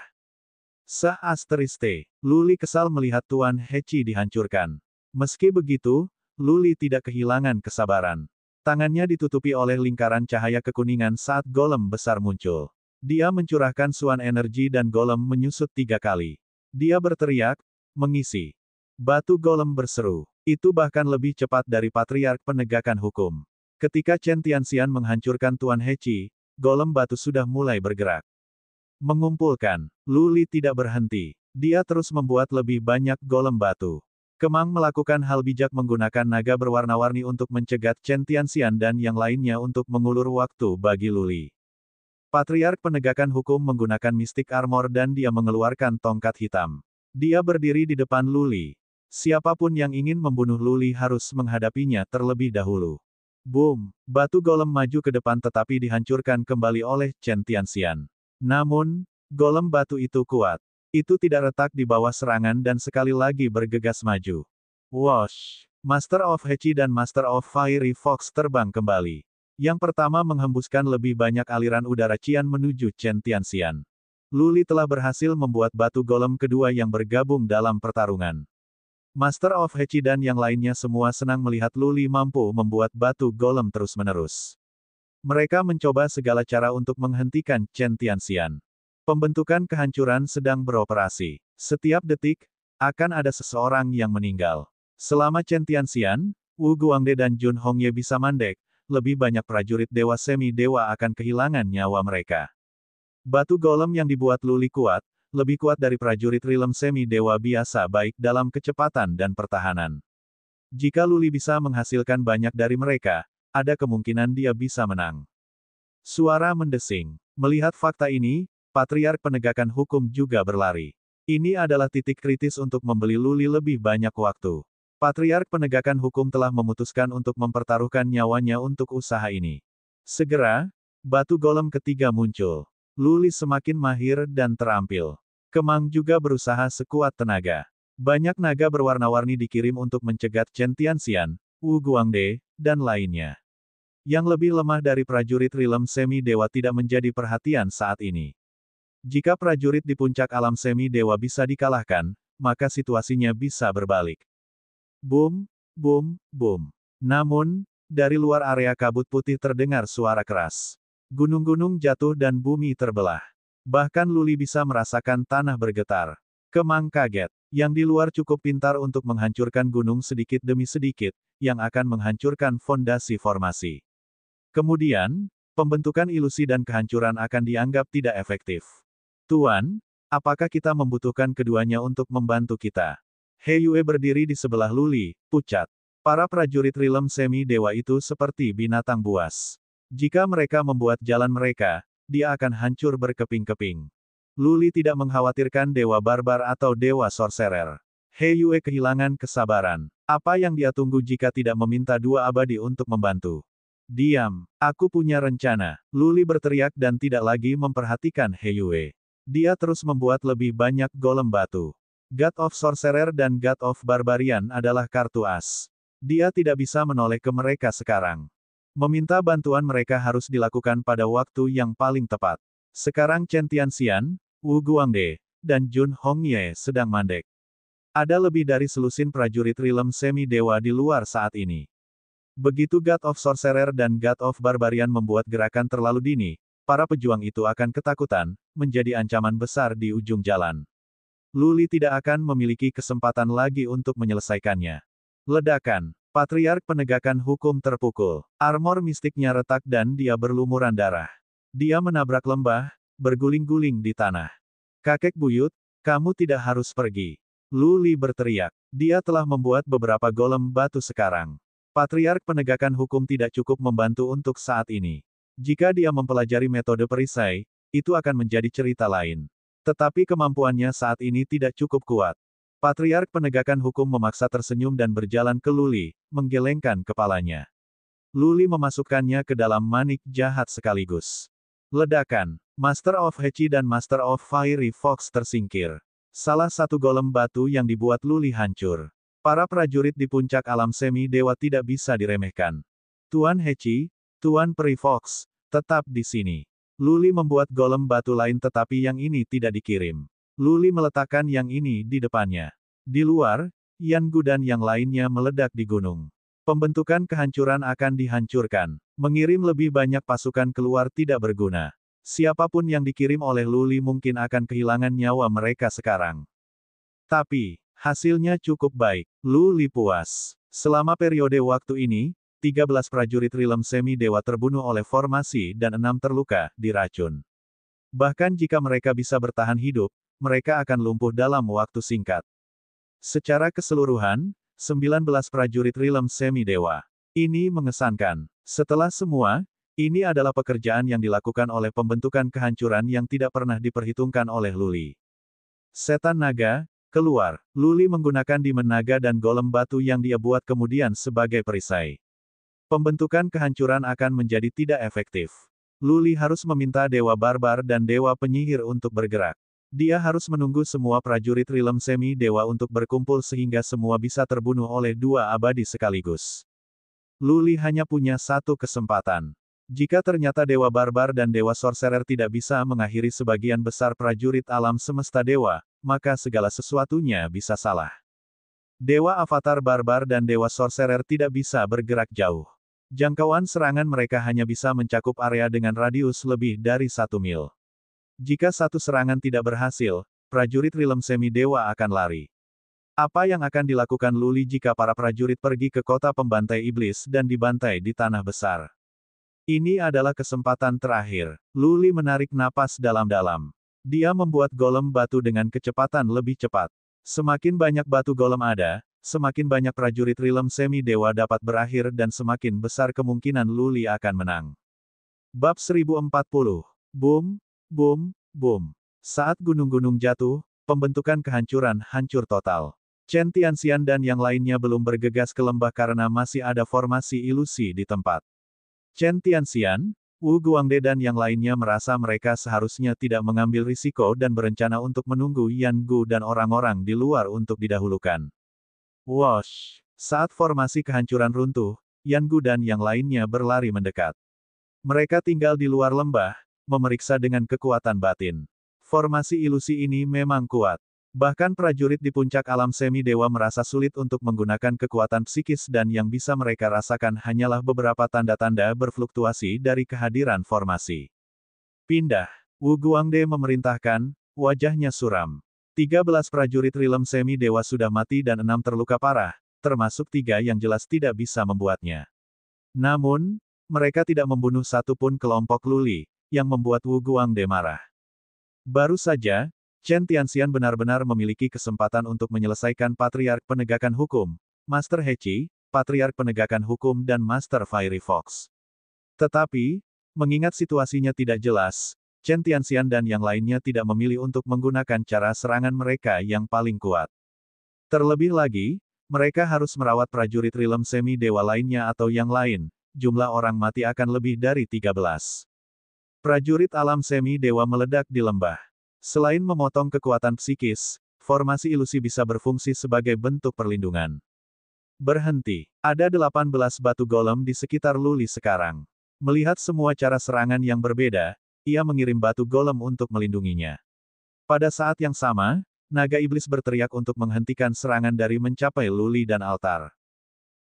Luli kesal melihat Tuan Hechi dihancurkan. Meski begitu, Luli tidak kehilangan kesabaran. Tangannya ditutupi oleh lingkaran cahaya kekuningan saat golem besar muncul. Dia mencurahkan suan energi dan golem menyusut 3 kali. Dia berteriak, mengisi. Batu golem berseru. Itu bahkan lebih cepat dari Patriark Penegakan Hukum. Ketika Chen Tianxian menghancurkan Tuan Heci, golem batu sudah mulai bergerak. Mengumpulkan, Lu Li tidak berhenti. Dia terus membuat lebih banyak golem batu. Kemang melakukan hal bijak menggunakan naga berwarna-warni untuk mencegat Chen Tianxian dan yang lainnya untuk mengulur waktu bagi Lu Li. Patriark Penegakan Hukum menggunakan Mystic Armor dan dia mengeluarkan tongkat hitam. Dia berdiri di depan Lu Li. Siapapun yang ingin membunuh Lu Li harus menghadapinya terlebih dahulu. Boom! Batu golem maju ke depan tetapi dihancurkan kembali oleh Chen Tianxian. Namun, golem batu itu kuat. Itu tidak retak di bawah serangan dan sekali lagi bergegas maju. Whoosh! Master of Heci dan Master of Fiery Fox terbang kembali. Yang pertama menghembuskan lebih banyak aliran udara cian menuju Chen Tianxian. Lu Li telah berhasil membuat batu golem kedua yang bergabung dalam pertarungan. Master of Heci dan yang lainnya semua senang melihat Lu Li mampu membuat batu golem terus-menerus. Mereka mencoba segala cara untuk menghentikan Chen Tianxian. Pembentukan kehancuran sedang beroperasi. Setiap detik, akan ada seseorang yang meninggal. Selama Chen Tianxian, Wu Guangde dan Jun Hongye bisa mandek, lebih banyak prajurit dewa semi-dewa akan kehilangan nyawa mereka. Batu golem yang dibuat Lu Li kuat, lebih kuat dari prajurit rilem semi-dewa biasa baik dalam kecepatan dan pertahanan. Jika Lu Li bisa menghasilkan banyak dari mereka, ada kemungkinan dia bisa menang. Suara mendesing. Melihat fakta ini, Patriark Penegakan Hukum juga berlari. Ini adalah titik kritis untuk membeli Lu Li lebih banyak waktu. Patriark Penegakan Hukum telah memutuskan untuk mempertaruhkan nyawanya untuk usaha ini. Segera, batu golem ketiga muncul. Lu Li semakin mahir dan terampil. Kemang juga berusaha sekuat tenaga. Banyak naga berwarna-warni dikirim untuk mencegat Chen Tianxian, Wu Guangde, dan lainnya. Yang lebih lemah dari prajurit rilem semi-dewa tidak menjadi perhatian saat ini. Jika prajurit di puncak alam semi-dewa bisa dikalahkan, maka situasinya bisa berbalik. Boom, boom, boom. Namun, dari luar area kabut putih terdengar suara keras. Gunung-gunung jatuh dan bumi terbelah. Bahkan Lu Li bisa merasakan tanah bergetar. Kemang kaget. Yang di luar cukup pintar untuk menghancurkan gunung sedikit demi sedikit, yang akan menghancurkan fondasi formasi. Kemudian, pembentukan ilusi dan kehancuran akan dianggap tidak efektif. Tuan, apakah kita membutuhkan keduanya untuk membantu kita? He Yue berdiri di sebelah Lu Li, pucat. Para prajurit rilem semi-dewa itu seperti binatang buas. Jika mereka membuat jalan mereka, dia akan hancur berkeping-keping. Lu Li tidak mengkhawatirkan dewa barbar atau dewa sorcerer. He Yue kehilangan kesabaran. Apa yang dia tunggu jika tidak meminta dua abadi untuk membantu? Diam, aku punya rencana. Lu Li berteriak dan tidak lagi memperhatikan He Yue. Dia terus membuat lebih banyak golem batu. God of Sorcerer dan God of Barbarian adalah kartu as. Dia tidak bisa menoleh ke mereka sekarang. Meminta bantuan mereka harus dilakukan pada waktu yang paling tepat. Sekarang Chen Tianxian, Wu Guangde, dan Jun Hongye sedang mandek. Ada lebih dari selusin prajurit rilem semi-dewa di luar saat ini. Begitu God of Sorcerer dan God of Barbarian membuat gerakan terlalu dini, para pejuang itu akan ketakutan, menjadi ancaman besar di ujung jalan. Lu Li tidak akan memiliki kesempatan lagi untuk menyelesaikannya. Ledakan. Patriark Penegakan Hukum terpukul. Armor mistiknya retak dan dia berlumuran darah. Dia menabrak lembah, berguling-guling di tanah. Kakek buyut, kamu tidak harus pergi. Lu Li berteriak. Dia telah membuat beberapa golem batu sekarang. Patriark Penegakan Hukum tidak cukup membantu untuk saat ini. Jika dia mempelajari metode perisai, itu akan menjadi cerita lain. Tetapi kemampuannya saat ini tidak cukup kuat. Patriark Penegakan Hukum memaksa tersenyum dan berjalan ke Lu Li, menggelengkan kepalanya. Lu Li memasukkannya ke dalam manik jahat sekaligus. Ledakan. Master of Heci dan Master of Fiery Fox tersingkir. Salah satu golem batu yang dibuat Lu Li hancur. Para prajurit di puncak alam semi-dewa tidak bisa diremehkan. Tuan Heci, Tuan Peri Fox, tetap di sini. Lu Li membuat golem batu lain tetapi yang ini tidak dikirim. Lu Li meletakkan yang ini di depannya. Di luar, Yan Gu dan yang lainnya meledak di gunung. Pembentukan kehancuran akan dihancurkan. Mengirim lebih banyak pasukan keluar tidak berguna. Siapapun yang dikirim oleh Lu Li mungkin akan kehilangan nyawa mereka sekarang. Tapi, Hasilnya cukup baik. Lu Li puas. Selama periode waktu ini, 13 prajurit Rilem Semi Dewa terbunuh oleh formasi dan 6 terluka, diracun. Bahkan jika mereka bisa bertahan hidup, mereka akan lumpuh dalam waktu singkat. Secara keseluruhan, 19 prajurit Rilem Semi Dewa. Ini mengesankan. Setelah semua, ini adalah pekerjaan yang dilakukan oleh pembentukan kehancuran yang tidak pernah diperhitungkan oleh Luli. Setan naga, keluar. Luli menggunakan Demon Naga dan golem batu yang dia buat kemudian sebagai perisai. Pembentukan kehancuran akan menjadi tidak efektif. Luli harus meminta Dewa Barbar dan Dewa Penyihir untuk bergerak. Dia harus menunggu semua prajurit Rilem Semi Dewa untuk berkumpul sehingga semua bisa terbunuh oleh dua abadi sekaligus. Luli hanya punya satu kesempatan. Jika ternyata Dewa Barbar dan Dewa Sorcerer tidak bisa mengakhiri sebagian besar prajurit alam semesta dewa, maka segala sesuatunya bisa salah. Dewa Avatar Barbar dan Dewa Sorcerer tidak bisa bergerak jauh. Jangkauan serangan mereka hanya bisa mencakup area dengan radius lebih dari 1 mil. Jika satu serangan tidak berhasil, prajurit Rilem Semi Dewa akan lari. Apa yang akan dilakukan Luli jika para prajurit pergi ke kota pembantai iblis dan dibantai di tanah besar? Ini adalah kesempatan terakhir. Luli menarik napas dalam-dalam. Dia membuat golem batu dengan kecepatan lebih cepat. Semakin banyak batu golem ada, semakin banyak prajurit Rilem Semi Dewa dapat berakhir dan semakin besar kemungkinan Luli akan menang. Bab 1040. Boom, boom, boom. Saat gunung-gunung jatuh, pembentukan kehancuran hancur total. Chen Tianxian dan yang lainnya belum bergegas ke lembah karena masih ada formasi ilusi di tempat. Chen Tianxian, Wu Guangde dan yang lainnya merasa mereka seharusnya tidak mengambil risiko dan berencana untuk menunggu Yan Gu dan orang-orang di luar untuk didahulukan. Wosh! Saat formasi kehancuran runtuh, Yan Gu dan yang lainnya berlari mendekat. Mereka tinggal di luar lembah, memeriksa dengan kekuatan batin. Formasi ilusi ini memang kuat. Bahkan prajurit di puncak alam semi dewa merasa sulit untuk menggunakan kekuatan psikis dan yang bisa mereka rasakan hanyalah beberapa tanda-tanda berfluktuasi dari kehadiran formasi. Pindah. Wu Guangde memerintahkan, wajahnya suram. 13 prajurit Rilem Semi Dewa sudah mati dan 6 terluka parah, termasuk 3 yang jelas tidak bisa membuatnya. Namun, mereka tidak membunuh satupun kelompok Luli, yang membuat Wu Guangde marah. Baru saja, Chen Tianxian benar-benar memiliki kesempatan untuk menyelesaikan Patriark Penegakan Hukum, Master Heqi, Patriark Penegakan Hukum dan Master Fiery Fox. Tetapi, mengingat situasinya tidak jelas, Chen Tianxian dan yang lainnya tidak memilih untuk menggunakan cara serangan mereka yang paling kuat. Terlebih lagi, mereka harus merawat prajurit Rilem Semi Dewa lainnya atau yang lain, jumlah orang mati akan lebih dari 13. Prajurit alam semi dewa meledak di lembah. Selain memotong kekuatan psikis, formasi ilusi bisa berfungsi sebagai bentuk perlindungan. Berhenti. Ada 18 batu golem di sekitar Luli sekarang. Melihat semua cara serangan yang berbeda, ia mengirim batu golem untuk melindunginya. Pada saat yang sama, naga iblis berteriak untuk menghentikan serangan dari mencapai Luli dan altar.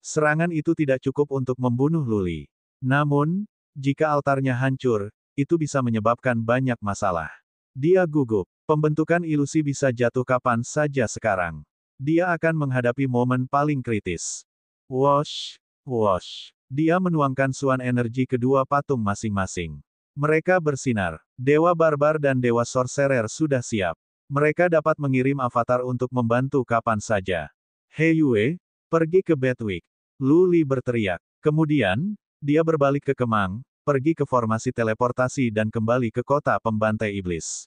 Serangan itu tidak cukup untuk membunuh Luli. Namun, jika altarnya hancur, itu bisa menyebabkan banyak masalah. Dia gugup. Pembentukan ilusi bisa jatuh kapan saja sekarang. Dia akan menghadapi momen paling kritis. Wosh, wosh. Dia menuangkan suan energi kedua patung masing-masing. Mereka bersinar. Dewa Barbar dan Dewa Sorcerer sudah siap. Mereka dapat mengirim avatar untuk membantu kapan saja. He Yue, pergi ke Bedwick. Lu Li berteriak. Kemudian, dia berbalik ke Kemang, pergi ke formasi teleportasi dan kembali ke kota pembantai iblis.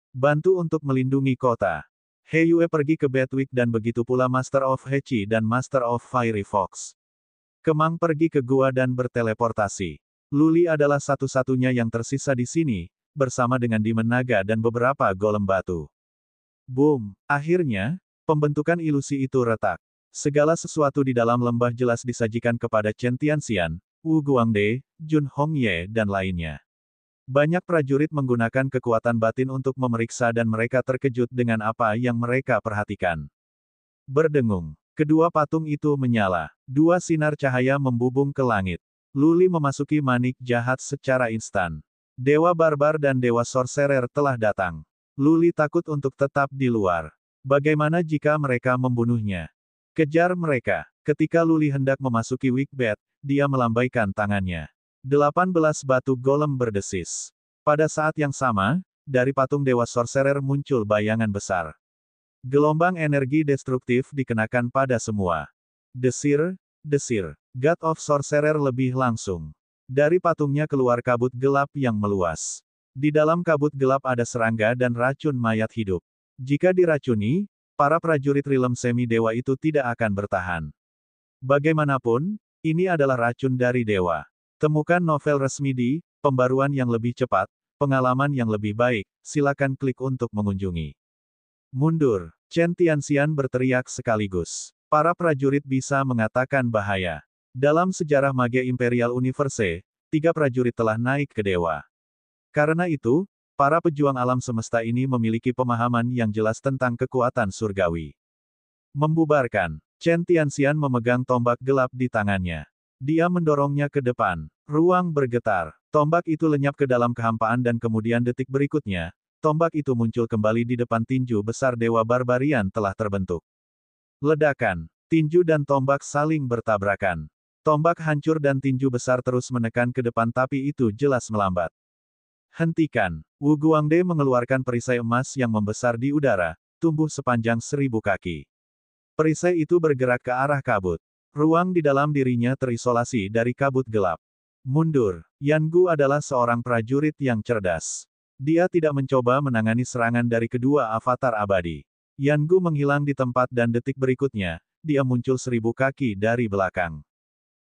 Bantu untuk melindungi kota. He Yue pergi ke Bedwick dan begitu pula Master of Heqi dan Master of Fiery Fox. Kemang pergi ke gua dan berteleportasi. Luli adalah satu-satunya yang tersisa di sini, bersama dengan Demon Naga dan beberapa golem batu. Boom! Akhirnya, pembentukan ilusi itu retak. Segala sesuatu di dalam lembah jelas disajikan kepada Chen Tianxian, Wu Guangde, Jun Hongye dan lainnya. Banyak prajurit menggunakan kekuatan batin untuk memeriksa dan mereka terkejut dengan apa yang mereka perhatikan. Berdengung. Kedua patung itu menyala. Dua sinar cahaya membubung ke langit. Luli memasuki manik jahat secara instan. Dewa Barbar dan Dewa Sorcerer telah datang. Luli takut untuk tetap di luar. Bagaimana jika mereka membunuhnya? Kejar mereka. Ketika Luli hendak memasuki Wickbed, dia melambaikan tangannya. 18 batu golem berdesis. Pada saat yang sama, dari patung Dewa Sorcerer muncul bayangan besar. Gelombang energi destruktif dikenakan pada semua. Desir, desir. God of Sorcerer lebih langsung. Dari patungnya keluar kabut gelap yang meluas. Di dalam kabut gelap ada serangga dan racun mayat hidup. Jika diracuni, para prajurit Rilem Semi Dewa itu tidak akan bertahan. Bagaimanapun, ini adalah racun dari dewa. Temukan novel resmi di Pembaruan yang lebih cepat, pengalaman yang lebih baik, silakan klik untuk mengunjungi. Mundur, Chen Tianxian berteriak sekaligus. Para prajurit bisa mengatakan bahaya. Dalam sejarah Magia Imperial Universe, 3 prajurit telah naik ke dewa. Karena itu, para pejuang alam semesta ini memiliki pemahaman yang jelas tentang kekuatan surgawi. Membubarkan. Chen Tianxian memegang tombak gelap di tangannya. Dia mendorongnya ke depan. Ruang bergetar. Tombak itu lenyap ke dalam kehampaan dan kemudian detik berikutnya, tombak itu muncul kembali di depan tinju besar Dewa Barbarian telah terbentuk. Ledakan. Tinju dan tombak saling bertabrakan. Tombak hancur dan tinju besar terus menekan ke depan tapi itu jelas melambat. Hentikan. Wu Guangde mengeluarkan perisai emas yang membesar di udara, tumbuh sepanjang 1000 kaki. Perisai itu bergerak ke arah kabut. Ruang di dalam dirinya terisolasi dari kabut gelap. Mundur. Yan Gu adalah seorang prajurit yang cerdas. Dia tidak mencoba menangani serangan dari kedua avatar abadi. Yan Gu menghilang di tempat dan detik berikutnya, dia muncul 1000 kaki dari belakang.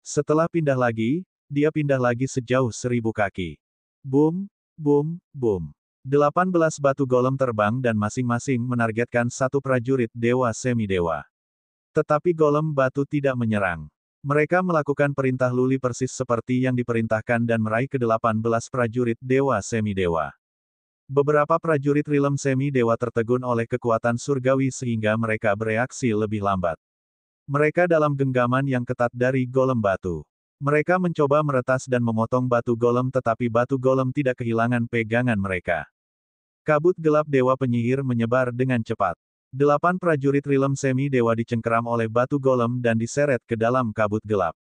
Setelah pindah lagi, dia pindah lagi sejauh 1000 kaki. Boom! Boom, boom. 18 batu golem terbang dan masing-masing menargetkan satu prajurit dewa semi-dewa. Tetapi golem batu tidak menyerang. Mereka melakukan perintah Luli persis seperti yang diperintahkan dan meraih ke-18 prajurit dewa semi-dewa. Beberapa prajurit Rilem semi-dewa tertegun oleh kekuatan surgawi sehingga mereka bereaksi lebih lambat. Mereka dalam genggaman yang ketat dari golem batu. Mereka mencoba meretas dan memotong batu golem tetapi batu golem tidak kehilangan pegangan mereka. Kabut gelap dewa penyihir menyebar dengan cepat. 8 prajurit Rilem semi-dewa dicengkeram oleh batu golem dan diseret ke dalam kabut gelap.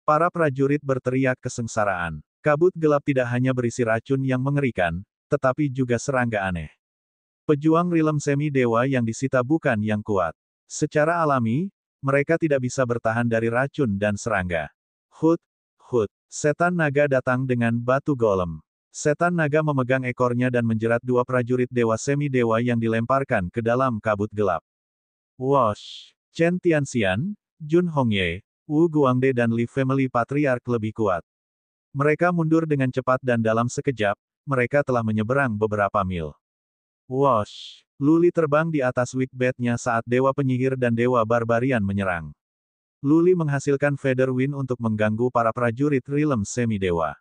Para prajurit berteriak kesengsaraan. Kabut gelap tidak hanya berisi racun yang mengerikan, tetapi juga serangga aneh. Pejuang Rilem semi-dewa yang disita bukan yang kuat. Secara alami, mereka tidak bisa bertahan dari racun dan serangga. Hut, hut. Setan naga datang dengan batu golem. Setan naga memegang ekornya dan menjerat 2 prajurit dewa semi-dewa yang dilemparkan ke dalam kabut gelap. Wosh! Chen Tianxian, Jun Hongye, Wu Guangde dan Li Family Patriarch lebih kuat. Mereka mundur dengan cepat dan dalam sekejap, mereka telah menyeberang beberapa mil. Wosh! Luli terbang di atas Wickbed-nya saat Dewa Penyihir dan Dewa Barbarian menyerang. Luli menghasilkan Feather Wind untuk mengganggu para prajurit Rilem semi-dewa.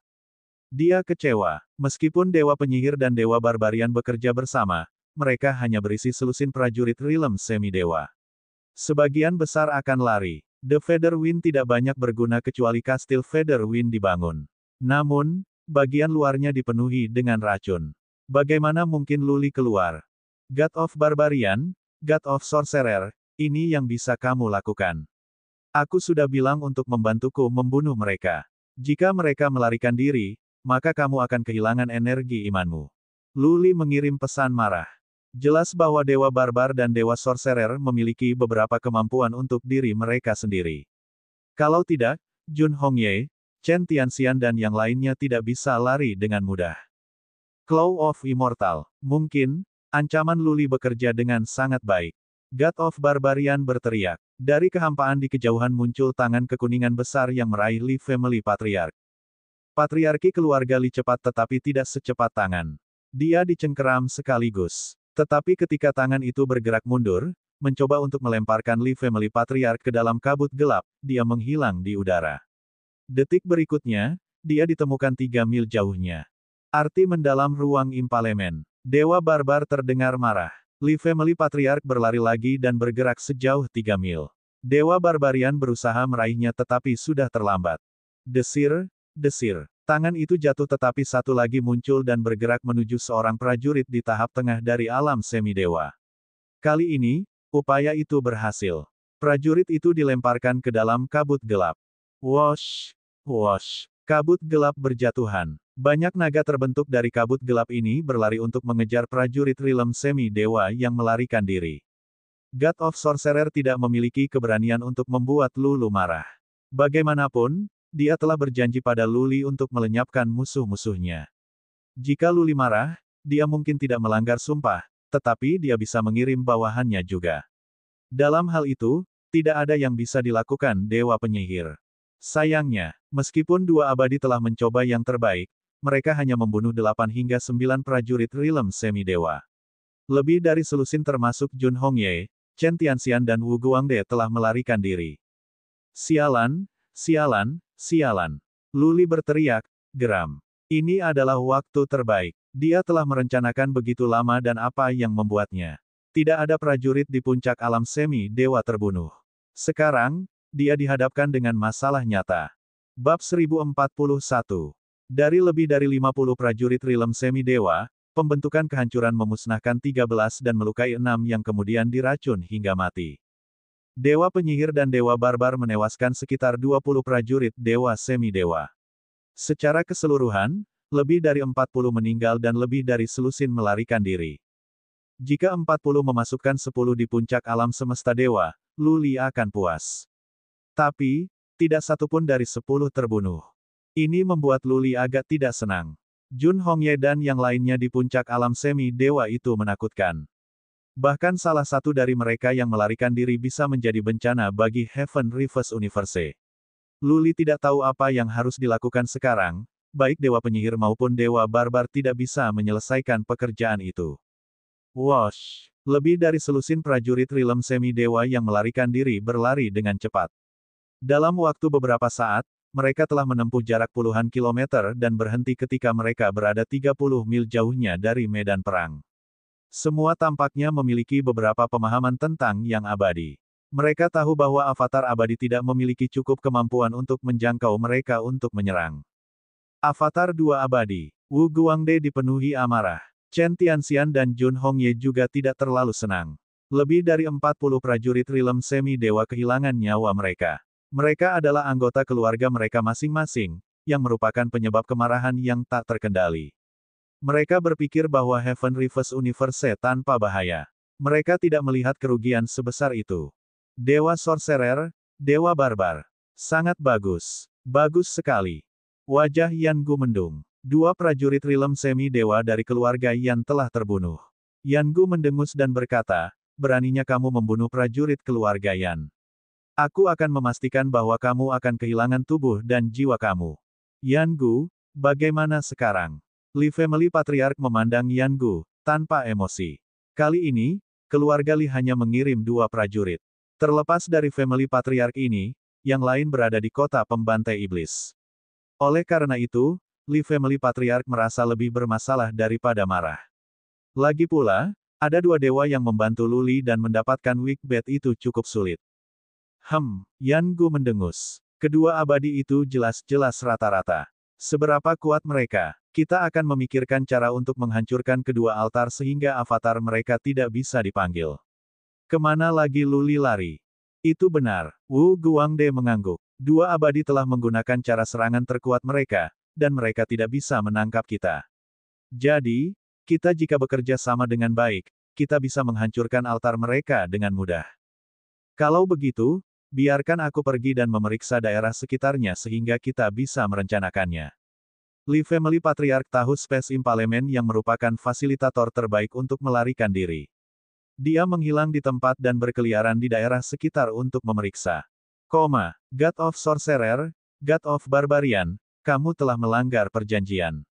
Dia kecewa. Meskipun Dewa Penyihir dan Dewa Barbarian bekerja bersama, mereka hanya berisi selusin prajurit Rilem semi-dewa. Sebagian besar akan lari. The Feather Wind tidak banyak berguna kecuali kastil Feather Wind dibangun. Namun, bagian luarnya dipenuhi dengan racun. Bagaimana mungkin Luli keluar? God of Barbarian, God of Sorcerer, ini yang bisa kamu lakukan. Aku sudah bilang untuk membantuku membunuh mereka. Jika mereka melarikan diri, maka kamu akan kehilangan energi imanmu. Luli mengirim pesan marah. Jelas bahwa Dewa Barbar dan Dewa Sorcerer memiliki beberapa kemampuan untuk diri mereka sendiri. Kalau tidak, Jun Hongye, Chen Tianxian dan yang lainnya tidak bisa lari dengan mudah. Claw of Immortal. Mungkin, ancaman Luli bekerja dengan sangat baik. God of Barbarian berteriak. Dari kehampaan di kejauhan muncul tangan kekuningan besar yang meraih Li Family Patriarch. Patriarki keluarga Li cepat tetapi tidak secepat tangan. Dia dicengkeram sekaligus. Tetapi ketika tangan itu bergerak mundur, mencoba untuk melemparkan Li Family Patriarch ke dalam kabut gelap, dia menghilang di udara. Detik berikutnya, dia ditemukan 3 mil jauhnya. Arti mendalam ruang impalemen. Dewa Barbar terdengar marah. Li Family Patriarch berlari lagi dan bergerak sejauh 3 mil. Dewa Barbarian berusaha meraihnya tetapi sudah terlambat. Desir, desir. Tangan itu jatuh tetapi satu lagi muncul dan bergerak menuju seorang prajurit di tahap tengah dari alam semi-dewa. Kali ini, upaya itu berhasil. Prajurit itu dilemparkan ke dalam kabut gelap. Wosh! Wosh! Kabut gelap berjatuhan. Banyak naga terbentuk dari kabut gelap ini berlari untuk mengejar prajurit Rilem Semi Dewa yang melarikan diri. God of Sorcerer tidak memiliki keberanian untuk membuat Lulu marah. Bagaimanapun, dia telah berjanji pada Luli untuk melenyapkan musuh-musuhnya. Jika Luli marah, dia mungkin tidak melanggar sumpah, tetapi dia bisa mengirim bawahannya juga. Dalam hal itu, tidak ada yang bisa dilakukan Dewa Penyihir. Sayangnya, meskipun dua abadi telah mencoba yang terbaik, mereka hanya membunuh 8 hingga 9 prajurit Rilem Semi Dewa. Lebih dari selusin termasuk Jun Hongye, Chen Tianxian dan Wu Guangde telah melarikan diri. Sialan, sialan, sialan. Luli berteriak, geram. Ini adalah waktu terbaik. Dia telah merencanakan begitu lama dan apa yang membuatnya. Tidak ada prajurit di puncak alam semi dewa terbunuh. Sekarang, dia dihadapkan dengan masalah nyata. Bab 1041. Dari lebih dari 50 prajurit Rilem Semi Dewa, pembentukan kehancuran memusnahkan 13 dan melukai 6 yang kemudian diracun hingga mati. Dewa Penyihir dan Dewa Barbar menewaskan sekitar 20 prajurit Dewa Semi Dewa. Secara keseluruhan, lebih dari 40 meninggal dan lebih dari selusin melarikan diri. Jika 40 memasukkan 10 di puncak alam semesta dewa, Luli akan puas. Tapi, tidak satupun dari 10 terbunuh. Ini membuat Luli agak tidak senang. Jun Hongye dan yang lainnya di puncak alam semi dewa itu menakutkan. Bahkan salah satu dari mereka yang melarikan diri bisa menjadi bencana bagi Heaven Reverse Universe. Luli tidak tahu apa yang harus dilakukan sekarang, baik Dewa Penyihir maupun Dewa Barbar tidak bisa menyelesaikan pekerjaan itu. Wosh! Lebih dari selusin prajurit Rilem Semi Dewa yang melarikan diri berlari dengan cepat. Dalam waktu beberapa saat, mereka telah menempuh jarak puluhan kilometer dan berhenti ketika mereka berada 30 mil jauhnya dari medan perang. Semua tampaknya memiliki beberapa pemahaman tentang yang abadi. Mereka tahu bahwa avatar abadi tidak memiliki cukup kemampuan untuk menjangkau mereka untuk menyerang. Avatar 2 abadi. Wu Guangde dipenuhi amarah. Chen Tianxian dan Jun Hongye juga tidak terlalu senang. Lebih dari 40 prajurit Rilem Semi Dewa kehilangan nyawa mereka. Mereka adalah anggota keluarga mereka masing-masing, yang merupakan penyebab kemarahan yang tak terkendali. Mereka berpikir bahwa Heaven Reverse Universe tanpa bahaya. Mereka tidak melihat kerugian sebesar itu. Dewa Sorcerer, Dewa Barbar. Sangat bagus. Bagus sekali. Wajah Yan Gu mendung. Dua prajurit Rilem Semi Dewa dari keluarga Yan telah terbunuh. Yan Gu mendengus dan berkata, beraninya kamu membunuh prajurit keluarga Yan. Aku akan memastikan bahwa kamu akan kehilangan tubuh dan jiwa kamu. Yan Gu, bagaimana sekarang? Li Family Patriarch memandang Yan Gu, tanpa emosi. Kali ini, keluarga Li hanya mengirim 2 prajurit. Terlepas dari Family Patriarch ini, yang lain berada di kota pembantai iblis. Oleh karena itu, Li Family Patriarch merasa lebih bermasalah daripada marah. Lagi pula, ada 2 dewa yang membantu Luli dan mendapatkan weak bed itu cukup sulit. Yan Gu mendengus. Kedua abadi itu jelas-jelas rata-rata. Seberapa kuat mereka? Kita akan memikirkan cara untuk menghancurkan kedua altar sehingga avatar mereka tidak bisa dipanggil. Kemana lagi Luli lari? Itu benar. Wu Guangde mengangguk. 2 abadi telah menggunakan cara serangan terkuat mereka, dan mereka tidak bisa menangkap kita. Jadi, kita jika bekerja sama dengan baik, kita bisa menghancurkan altar mereka dengan mudah. Kalau begitu, biarkan aku pergi dan memeriksa daerah sekitarnya sehingga kita bisa merencanakannya. Li Family Patriarch tahu Space Impalemen yang merupakan fasilitator terbaik untuk melarikan diri. Dia menghilang di tempat dan berkeliaran di daerah sekitar untuk memeriksa. God of Sorcerer, God of Barbarian, kamu telah melanggar perjanjian.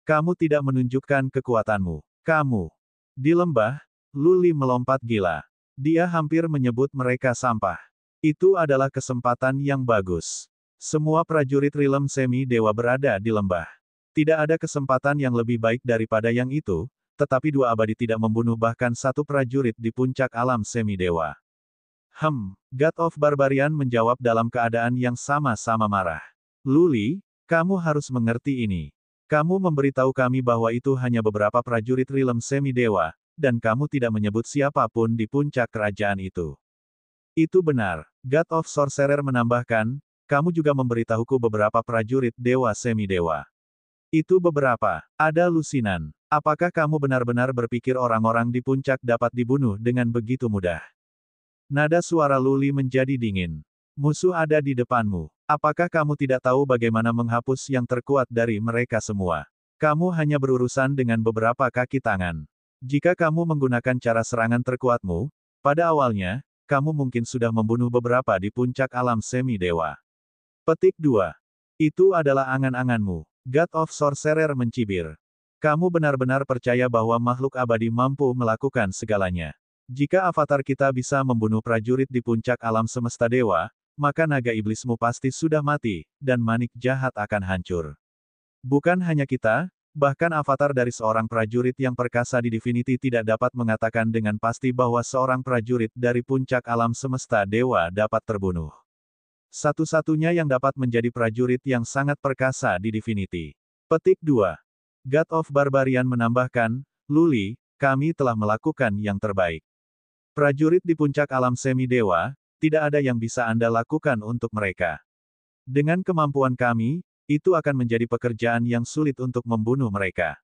Kamu tidak menunjukkan kekuatanmu. Kamu. Di lembah, Luli melompat gila. Dia hampir menyebut mereka sampah. Itu adalah kesempatan yang bagus. Semua prajurit Rilem Semi Dewa berada di lembah. Tidak ada kesempatan yang lebih baik daripada yang itu, tetapi 2 abadi tidak membunuh bahkan 1 prajurit di puncak alam Semi Dewa. God of Barbarian menjawab dalam keadaan yang sama-sama marah. Luli, kamu harus mengerti ini. Kamu memberitahu kami bahwa itu hanya beberapa prajurit Rilem Semi Dewa, dan kamu tidak menyebut siapapun di puncak kerajaan itu. Itu benar. God of Sorcerer menambahkan, kamu juga memberitahuku beberapa prajurit dewa semi-dewa. Itu beberapa. Ada lusinan. Apakah kamu benar-benar berpikir orang-orang di puncak dapat dibunuh dengan begitu mudah? Nada suara Luli menjadi dingin. Musuh ada di depanmu. Apakah kamu tidak tahu bagaimana menghapus yang terkuat dari mereka semua? Kamu hanya berurusan dengan beberapa kaki tangan. Jika kamu menggunakan cara serangan terkuatmu, pada awalnya, kamu mungkin sudah membunuh beberapa di puncak alam semi-dewa. Petik 2. Itu adalah angan-anganmu. God of Sorcerer mencibir. Kamu benar-benar percaya bahwa makhluk abadi mampu melakukan segalanya. Jika avatar kita bisa membunuh prajurit di puncak alam semesta dewa, maka naga iblismu pasti sudah mati, dan manik jahat akan hancur. Bukan hanya kita, bahkan avatar dari seorang prajurit yang perkasa di Divinity tidak dapat mengatakan dengan pasti bahwa seorang prajurit dari puncak alam semesta dewa dapat terbunuh. Satu-satunya yang dapat menjadi prajurit yang sangat perkasa di Divinity. Petik 2. God of Barbarian menambahkan, Luli, kami telah melakukan yang terbaik. Prajurit di puncak alam semi-dewa, tidak ada yang bisa Anda lakukan untuk mereka. Dengan kemampuan kami, itu akan menjadi pekerjaan yang sulit untuk membunuh mereka.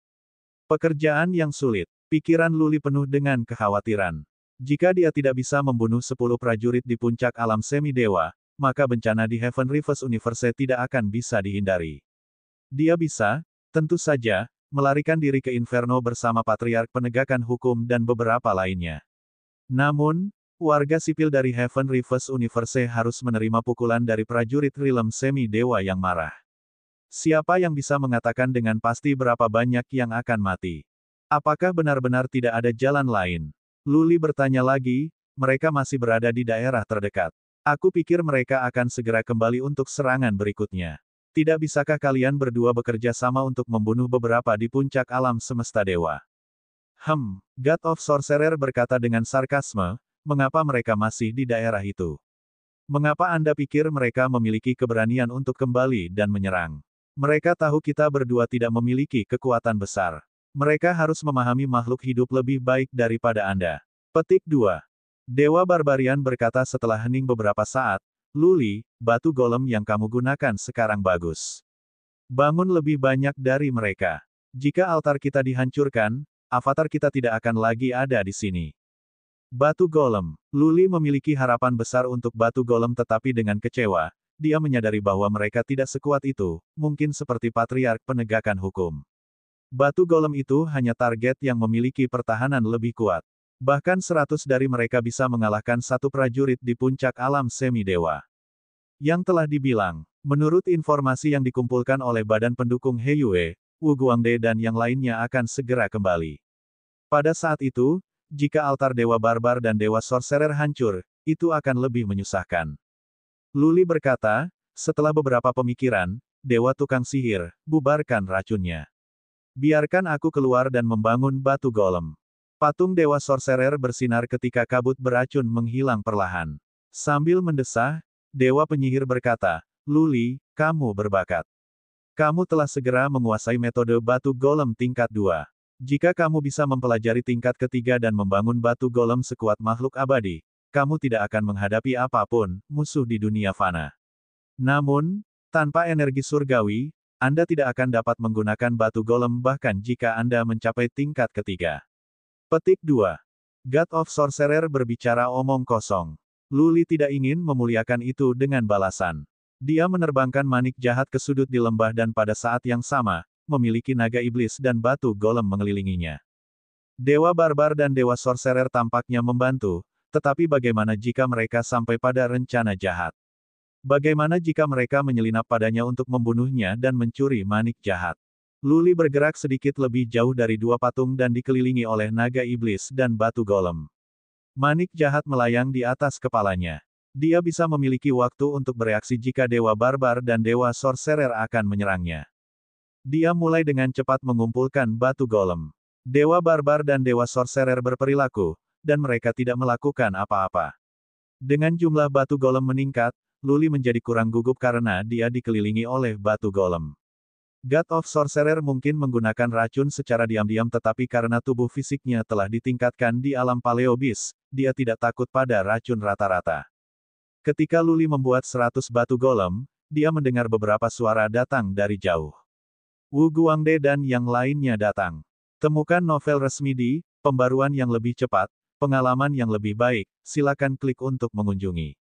Pekerjaan yang sulit. Pikiran Luli penuh dengan kekhawatiran. Jika dia tidak bisa membunuh 10 prajurit di puncak alam semi-dewa, maka bencana di Heaven Reverse Universe tidak akan bisa dihindari. Dia bisa, tentu saja, melarikan diri ke Inferno bersama Patriark Penegakan Hukum dan beberapa lainnya. Namun, warga sipil dari Heaven Reverse Universe harus menerima pukulan dari prajurit Realm semi-dewa yang marah. Siapa yang bisa mengatakan dengan pasti berapa banyak yang akan mati? Apakah benar-benar tidak ada jalan lain? Luli bertanya lagi, mereka masih berada di daerah terdekat. Aku pikir mereka akan segera kembali untuk serangan berikutnya. Tidak bisakah kalian berdua bekerja sama untuk membunuh beberapa di puncak alam semesta dewa? God of Sorcerer berkata dengan sarkasme, mengapa mereka masih di daerah itu? Mengapa Anda pikir mereka memiliki keberanian untuk kembali dan menyerang? Mereka tahu kita berdua tidak memiliki kekuatan besar. Mereka harus memahami makhluk hidup lebih baik daripada Anda. Petik 2. Dewa Barbarian berkata setelah hening beberapa saat, Luli, batu golem yang kamu gunakan sekarang bagus. Bangun lebih banyak dari mereka. Jika altar kita dihancurkan, avatar kita tidak akan lagi ada di sini. Batu golem. Luli memiliki harapan besar untuk batu golem tetapi dengan kecewa, dia menyadari bahwa mereka tidak sekuat itu, mungkin seperti Patriark Penegakan Hukum. Batu golem itu hanya target yang memiliki pertahanan lebih kuat. Bahkan 100 dari mereka bisa mengalahkan satu prajurit di puncak alam semi-dewa. Yang telah dibilang, menurut informasi yang dikumpulkan oleh badan pendukung Heiyue, Wu Guangde dan yang lainnya akan segera kembali. Pada saat itu, jika altar Dewa Barbar dan Dewa Sorcerer hancur, itu akan lebih menyusahkan. Luli berkata, setelah beberapa pemikiran, Dewa Tukang Sihir, bubarkan racunnya. Biarkan aku keluar dan membangun batu golem. Patung Dewa Sorcerer bersinar ketika kabut beracun menghilang perlahan. Sambil mendesah, Dewa Penyihir berkata, Luli, kamu berbakat. Kamu telah segera menguasai metode batu golem tingkat 2. Jika kamu bisa mempelajari tingkat ketiga dan membangun batu golem sekuat makhluk abadi, kamu tidak akan menghadapi apapun, musuh di dunia fana. Namun, tanpa energi surgawi, Anda tidak akan dapat menggunakan batu golem bahkan jika Anda mencapai tingkat ketiga. Petik 2. God of Sorcerer berbicara omong kosong. Luli tidak ingin memuliakan itu dengan balasan. Dia menerbangkan manik jahat ke sudut di lembah dan pada saat yang sama, memiliki naga iblis dan batu golem mengelilinginya. Dewa Barbar dan Dewa Sorcerer tampaknya membantu, tetapi bagaimana jika mereka sampai pada rencana jahat? Bagaimana jika mereka menyelinap padanya untuk membunuhnya dan mencuri manik jahat? Luli bergerak sedikit lebih jauh dari dua patung dan dikelilingi oleh naga iblis dan batu golem. Manik jahat melayang di atas kepalanya. Dia bisa memiliki waktu untuk bereaksi jika Dewa Barbar dan Dewa Sorcerer akan menyerangnya. Dia mulai dengan cepat mengumpulkan batu golem. Dewa Barbar dan Dewa Sorcerer berperilaku, dan mereka tidak melakukan apa-apa. Dengan jumlah batu golem meningkat, Luli menjadi kurang gugup karena dia dikelilingi oleh batu golem. God of Sorcerer mungkin menggunakan racun secara diam-diam tetapi karena tubuh fisiknya telah ditingkatkan di alam Paleo Beast, dia tidak takut pada racun rata-rata. Ketika Luli membuat 100 batu golem, dia mendengar beberapa suara datang dari jauh. Wu Guangde dan yang lainnya datang. Temukan novel resmi di pembaruan yang lebih cepat, pengalaman yang lebih baik, silakan klik untuk mengunjungi.